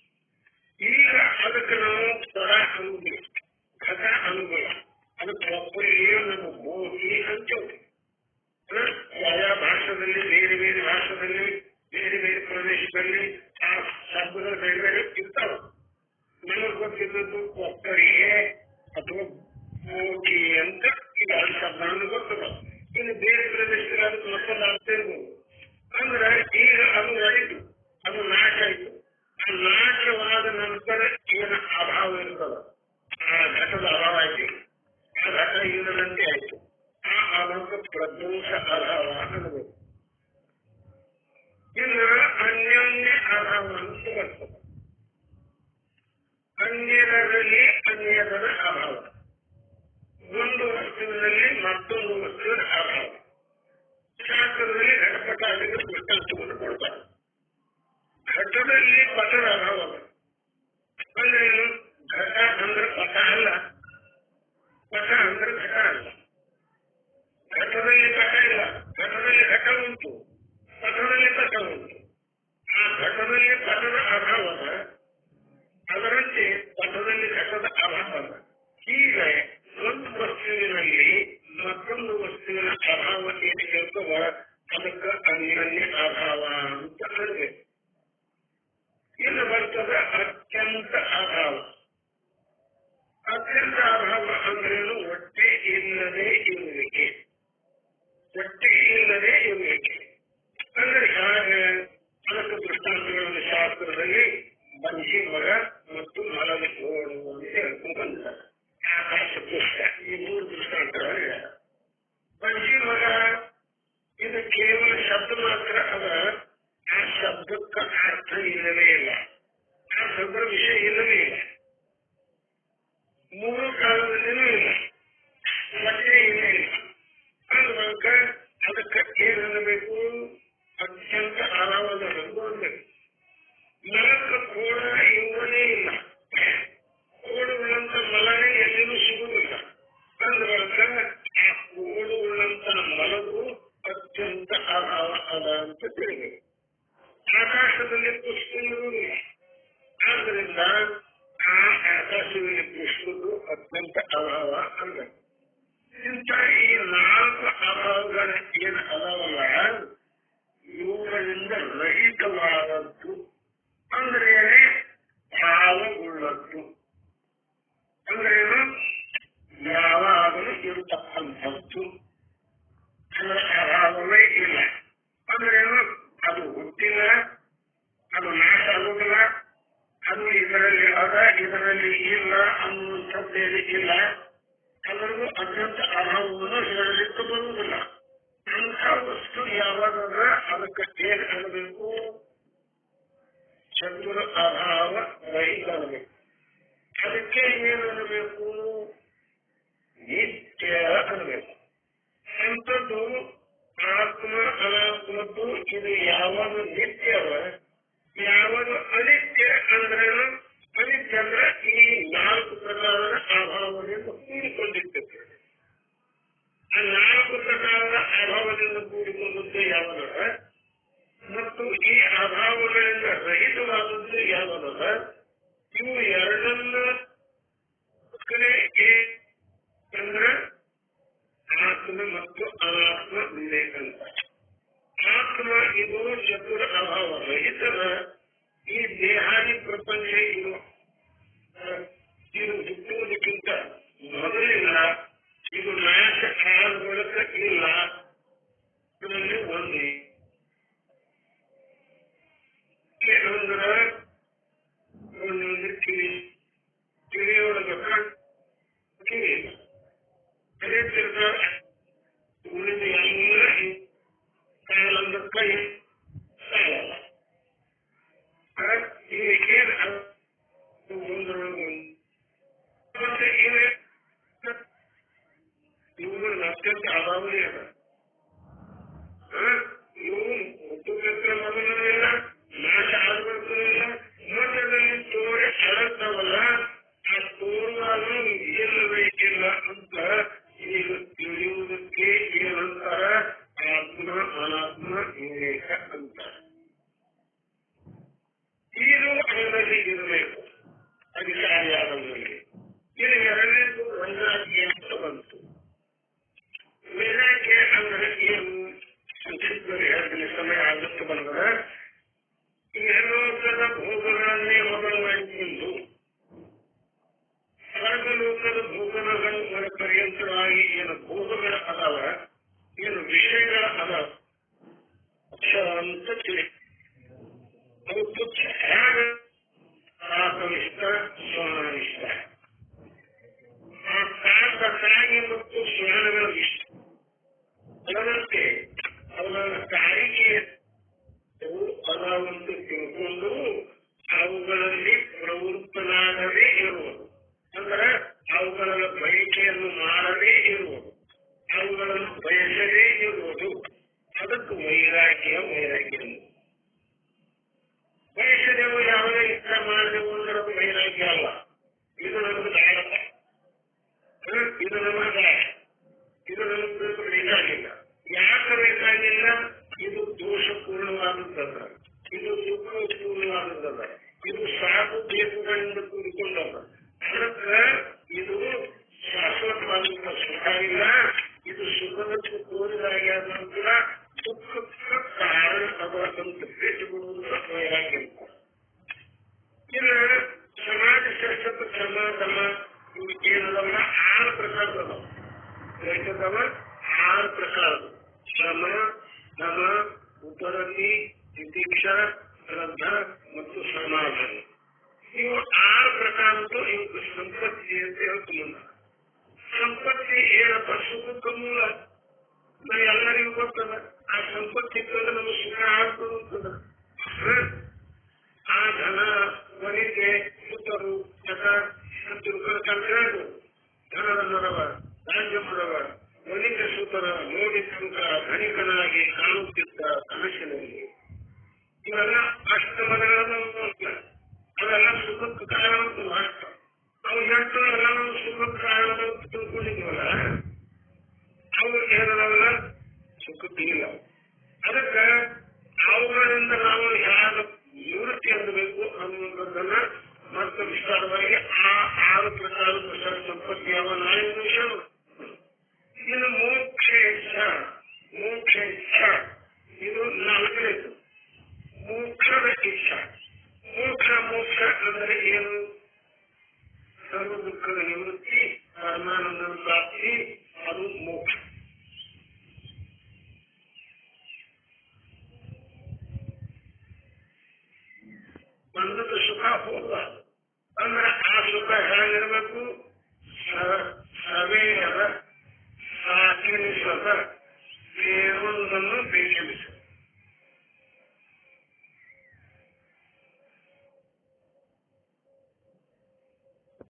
ಈಗ ಅದಕ್ಕೆ ನಾವು ಸ್ವರ ಅನ್ನುವುದಿಲ್ಲ, ಘಟ ಅನ್ನುವುದಿಲ್ಲ. ಅದಕ್ಕೆ ಒಬ್ಬರಿಗೆ ನಮ್ಮ ಬೋಗಿ ಅಂತೇವೆ. ಯಾವ ಭಾಷೆಯಲ್ಲಿ ಬೇರೆ ಬೇರೆ ಭಾಷೆಯಲ್ಲಿ ಬೇರೆ ಬೇರೆ ಪ್ರದೇಶದಲ್ಲಿ ಆ ಶಬ್ದಗಳು ಬೇರೆ ಬೇರೆ ಇರ್ತಾವ. ನಮಗೆ ಗೊತ್ತಿದ್ದದ್ದು ಒಬ್ಬರಿಗೆ ಅಥವಾ ಬೋಗಿ ಅಂತ ಈಗ ಶಬ್ದ ಗೊತ್ತದ. ಇನ್ನು ಬೇರೆ ಪ್ರದೇಶದಲ್ಲಿ ಅದಕ್ಕೆ ಮತ್ತೊಂದು ಅರ್ಥ ಇರ್ಬೋದು. ಅಂದ್ರೆ ಈಗ ಅದು ಒಳಿತು, ಅದು ನಾಶ ಆಯ್ತು. ಆ ನಾಶವಾದ ನಂತರ ಏನು ಅಭಾವ ಇರ್ತದ, ಆ ಘಟದ ಅಭಾವ ಆಯ್ತು, ಆ ಘಟ ಇಲ್ಲದಂತೆ ಆಯ್ತು. ಆ ಅಭಾವ ಪ್ರಧ್ವಂಸ ಅಭಾವ ಅನ್ನಬೇಕು. ಇನ್ನು ಅನ್ಯೋನ್ಯ ಅಭಾವ ಅಂತ ಬರ್ತದೆ. ಅನ್ಯರಲ್ಲಿ ಅನ್ಯದರ ಅಭಾವ. ಒಂದು ವಸ್ತುವಿನಲ್ಲಿ ಮತ್ತೊಂದು ವಸ್ತುವಿನ ಅಭಾವ. ಶಾಸ್ತ್ರದಲ್ಲಿ ಘಟಪಟ ಆಗಿದ್ರೆ ದೃಷ್ಟಾಂತವನ್ನು ಕೊಡ್ತಾರೆ. ಘಟದಲ್ಲಿ ಪಟದ ಅಭಾವ. ಅಂದ್ರೆ ಏನು? ಘಟ ಅಂದ್ರೆ ಪಟ ಅಲ್ಲ, ಪಟ ಅಂದ್ರೆ ಘಟ ಅಲ್ಲ. ಘಟದಲ್ಲಿ ಘಟ ಇಲ್ಲ, ಘಟದಲ್ಲಿ ಘಟ ಉಂಟು, ಪಟದಲ್ಲಿ ಪಟ ಉಂಟು. ಆ ಘಟದಲ್ಲಿ ಪಟದ ಅಭಾವದ ಅದರಂತೆ ಪಟದಲ್ಲಿ ಘಟದ ಅಭಾವದ. ಹೀಗೆ ಅತ್ಯಂತ ಅಭಾವ ಅಂದ. ಇಂಥ ಈ 4 ಅಭಾವಗಳ ಏನು ಅದಾವಲ್ಲ, ಇವುಗಳಿಂದ ರಹಿತವಾದದ್ದು ಅಂದ್ರೇನೆ ಭಾವವುಳ್ಳದ್ದು. ಅಂದ್ರೇನು? ಯಾವಾಗಲೂ ಇರತಕ್ಕಂಥದ್ದು, ಅದರ ಅಭಾವವೇ ಇಲ್ಲ. ಅಂದ್ರೇನು? ಅದು ಹುಟ್ಟಿಲ್ಲ, ಅದು ನಾಶ ಆಗುವುದಿಲ್ಲ, ಅದು ಇದರಲ್ಲಿ ಅದ ಇದರಲ್ಲಿ ಇಲ್ಲ ಅನ್ನುವಂಥದ್ದೇನು ಇಲ್ಲ. ಅದರಲ್ಲೂ ಅತ್ಯಂತ ಅಭಾವವನ್ನು ಹೇಳಲಿಕ್ಕೆ ಬರುವುದಿಲ್ಲ. ಅಂಥ ವಸ್ತು ಯಾವಾಗಂದ್ರೆ ಅದಕ್ಕೆ ಏನ್ ಅನ್ನಬೇಕು? ಚತುರ ಅಭಾವ ರಹಿತ ಅನ್ನಬೇಕು. ಅದಕ್ಕೆ ಏನು ಅನ್ನಬೇಕು? ನಿತ್ಯ ಅನ್ನಬೇಕು. ಅಂಥದ್ದು ಆತ್ಮ ಅನಾತ್ಮದ್ದು ಇದು ಯಾವಾಗ ನಿತ್ಯವ, ಯಾವಾಗ ಅನಿತ್ಯ ಅಂದ್ರೇನು? ಅನಿತ್ಯ ಅಂದ್ರೆ ಈ 4 ಪ್ರಕಾರದ ಅಭಾವದಿಂದ ಕೂಡಿಕೊಂಡಿರ್ತದೆ. ಆ 4 ಪ್ರಕಾರದ ಅಭಾವದಿಂದ ಕೂಡಿಕೊಂಡದ್ದು ಯಾವಾಗ ಮತ್ತು ಈ ಅಭಾವಗಳಿಂದ ರಹಿತವಾದದ್ದು ಯಾವಾಗ, ಇವು ಎರಡನ್ನ ಕಡೆ ಅಂದ್ರೆ ಆತ್ಮ ಮತ್ತು ಅನಾತ್ಮ ವಿವೇಕ ಅಂತ. ಆತ್ಮ ಇದು ಚತುರ ಅಭಾವ ರಹಿತರ ಈ ದೇಹಾದಿ ಪ್ರಪಂಚ ಇದು ಹುಟ್ಟುವುದಕ್ಕಿಂತ ಮೊದಲಿಲ್ಲ, ಇದು ನಾಶ ಆದ ಬಳಿಕ ಇಲ್ಲ. ಇದರಲ್ಲಿ ಒಂದೇ ಅಂದ್ರೆ ಒಂದು ಕಿವಿಯೊಳಗ ಕಿವಿ ಅದೇ ತಿರ್ಗ ಉಳಿದ ಎಲ್ಲ ಕಾಲಂದ ಕೈ ಸಾಯಲ್ಲ. ಮತ್ತೆ ಇವುಗಳು ಅತ್ಯಂತ ಅಭಾವನೆ ಅದ. ಇವು ಹುಟ್ಟುಬೇಕ್ರೆ ಮೊದಲು ಇಲ್ಲ, ನಾಶ ಆಗಬೇಕು ಇಲ್ಲ, ಮಧ್ಯದಲ್ಲಿ ತೋರಿ ಅಳಗ್ತಾವಲ್ಲ, ಆ ತೋರುವಾಗ ಇಲ್ಲಬೇಕಿಲ್ಲ ಅಂತ ಈಗ ತಿಳಿಯುವುದಕ್ಕೆ ಏನಂತಾರ? ಆತ್ಮ ಅನಾತ್ಮ ವಿವೇಕ ಅಂತಾರ. ಇದು ಅದರಲ್ಲಿ ಇರಬೇಕು, ಅಧಿಕಾರಿಯಾದವರಲ್ಲಿ. ಇದು ಎರಡನೇದು ವೈರಾಗ್ಯ ಅಂತ ಬಂತು. ವೈರಾಗ್ಯ ಅಂದ್ರೆ ಏನು? ಸಂಕ್ಷಿಪ್ತವಾಗಿ ಹೇಳ್ತೀನಿ, ಸಮಯ ಆಗುತ್ತೆ ಬಂದ್ರೆ. ಈ ಲೋಕದ ಭೋಗಗಳನ್ನೇ ಮೊದಲು ಮಾಡಿಕೊಂಡು ಸ್ವರ್ಗಲೋಕದ ಭೋಗಗಳ ಪರ್ಯಂತವಾಗಿ ಏನು ಭೋಗಗಳ ಅದಾವ, ಏನು ವಿಷಯಗಳ ಅದಾವ ಅಂತ ತಿಳಿ. ಅವು ತುಚ್ಛ ಹೇಗೆ? ಆತ್ಮನಿಷ್ಠ ಸ್ವನಿಷ್ಠ. ಆ ಕಾಗಿ ಮತ್ತು ಸ್ವರ್ಣಗಳ ಇಷ್ಟ ಅದರಂತೆ ಅವರ ಕಾರಿಗೆ ಅದಾವಂತ ತಿಳ್ಕೊಂಡು ಅವುಗಳಲ್ಲಿ ಪ್ರವೃತ್ತನಾಗದೇ ಇರುವುದು. ಅಂದ್ರೆ ಅವುಗಳ ಬಯಕೆಯನ್ನು ಮಾಡದೇ ಇರುವುದು, ಅವುಗಳನ್ನು ಬಯಸದೇ ಇರುವುದು. ಅದಕ್ಕೆ ವೈರಾಗ್ಯ. ವೈರಾಗ್ಯ ಬಯಸದೆವು ಯಾವುದೇ ಇಷ್ಟ ಮಾಡದೆವು ಅಂದ್ರೆ ಅದು ವೈರಾಗ್ಯ ಅಲ್ಲ. ಇದು ನಮಗೆ ದಾಯಕ, ಇದು ನಮಗೆ ದಾಯ, ಇದು ನಮಗೆ ಬೇಕಾಗಿಲ್ಲ. ಯಾಕೆ ಬೇಕಾಗಿಲ್ಲ? ಇದು ದೋಷಪೂರ್ಣವಾದದ್ದಲ್ಲ, ಇದು ದುಃಖಪೂರ್ಣವಾದದ್ದಲ್ಲ, ಇದು ಸಾಕು ಬೇಕುಗಳಿಂದ ಕೂಡಿಕೊಂಡಲ್ಲ. ಅದಕ್ಕೆ ಇದು ಶಾಶ್ವತವಾದಂತಹ ಸುಖ ಇಲ್ಲ. ಇದು ಸುಖದಕ್ಕೆ ತೋರಿದಾಗ್ಯಾದ ನಂತರ ದುಃಖಕ್ಕೆ ಕಾರಣ ಅದಕ್ಕಂತ ಬಿಟ್ಟುಬಿಡುವುದು ವೈರಾಗ್ಯ. ಇನ್ನು ಸಮಾಜ ಶಾಸ್ತ್ರ ಸಮಾಗಮ ಏನದಲ್ಲ 6 ಪ್ರಕಾರದವ. ಹೇಳ್ತದವ 6 ಪ್ರಕಾರಗಳು: ಶ್ರಮ, ದಮ, ಉಪರತಿ, ತಿತಿಕ್ಷಾ, ಶ್ರದ್ಧಾ ಮತ್ತು ಸಮಾಧಾನ. ಇವು 6 ಪ್ರಕಾರದ್ದು. ಇವು ಸಂಪತ್ತಿ ಅಂತ ಹೇಳ್ಕೊಂಡ. ಸಂಪತ್ತಿ ಏನಪ್ಪ? ಸುಖಕ್ಕೆ ಮೂಲ. ಎಲ್ಲರಿಗೂ ಗೊತ್ತದ. ಆ ಸಂಪತ್ತಿ ಇತ್ತಂದ್ರೆ ನಮಗೆ ಸುಖ ಆಗ್ತದ. ಆ ಧನ ವನಿತೆ ಸುತ್ತರು ಜಗ ತಿಳ್ಕೊಂಡು ಧನದ ಮರವ, ರಾಜ್ಯ ಮರವ, ವನಿತೆ ಸುತರ ನೋಡಿ ತನಕ ಧನಿಕನಾಗಿ ಕಾಣುತ್ತಿದ್ದ ಕನಸಿನಲ್ಲಿ ಇವೆಲ್ಲ ಅಷ್ಟಮಗಳನ್ನು ಅವೆಲ್ಲ ಸುಖಕ್ಕೆ ಕಾರಣ ಅಷ್ಟ. ಅವು ಎಷ್ಟು ಎಲ್ಲ ಸುಖಕ್ಕೆ ಕಾರಣ ತಿಳ್ಕೊಂಡಿದ್ವಲ್ಲ, ಅವು ಏನಲ್ಲ ಸುಖಕ್ಕಿಲ್ಲ. ಅದಕ್ಕೆ ಅವುಗಳಿಂದ ನಾವು ಯಾರ ನಿವೃತ್ತಿ ಆಗಬೇಕು ಅನ್ನುವಂಥದ್ದನ್ನ ಮತ್ತೆ ವಿಸ್ತಾರವಾಗಿ ಆ 6 ಪ್ರಕಾರದ ಸಂಪತ್ತಿ ಸರ್ವ ದುಃಖದ ನಿವೃತ್ತಿ, ಪರಮಾನಂದದ ಪ್ರಾಪ್ತಿ, ಅದು ಮೋಕ್ಷ.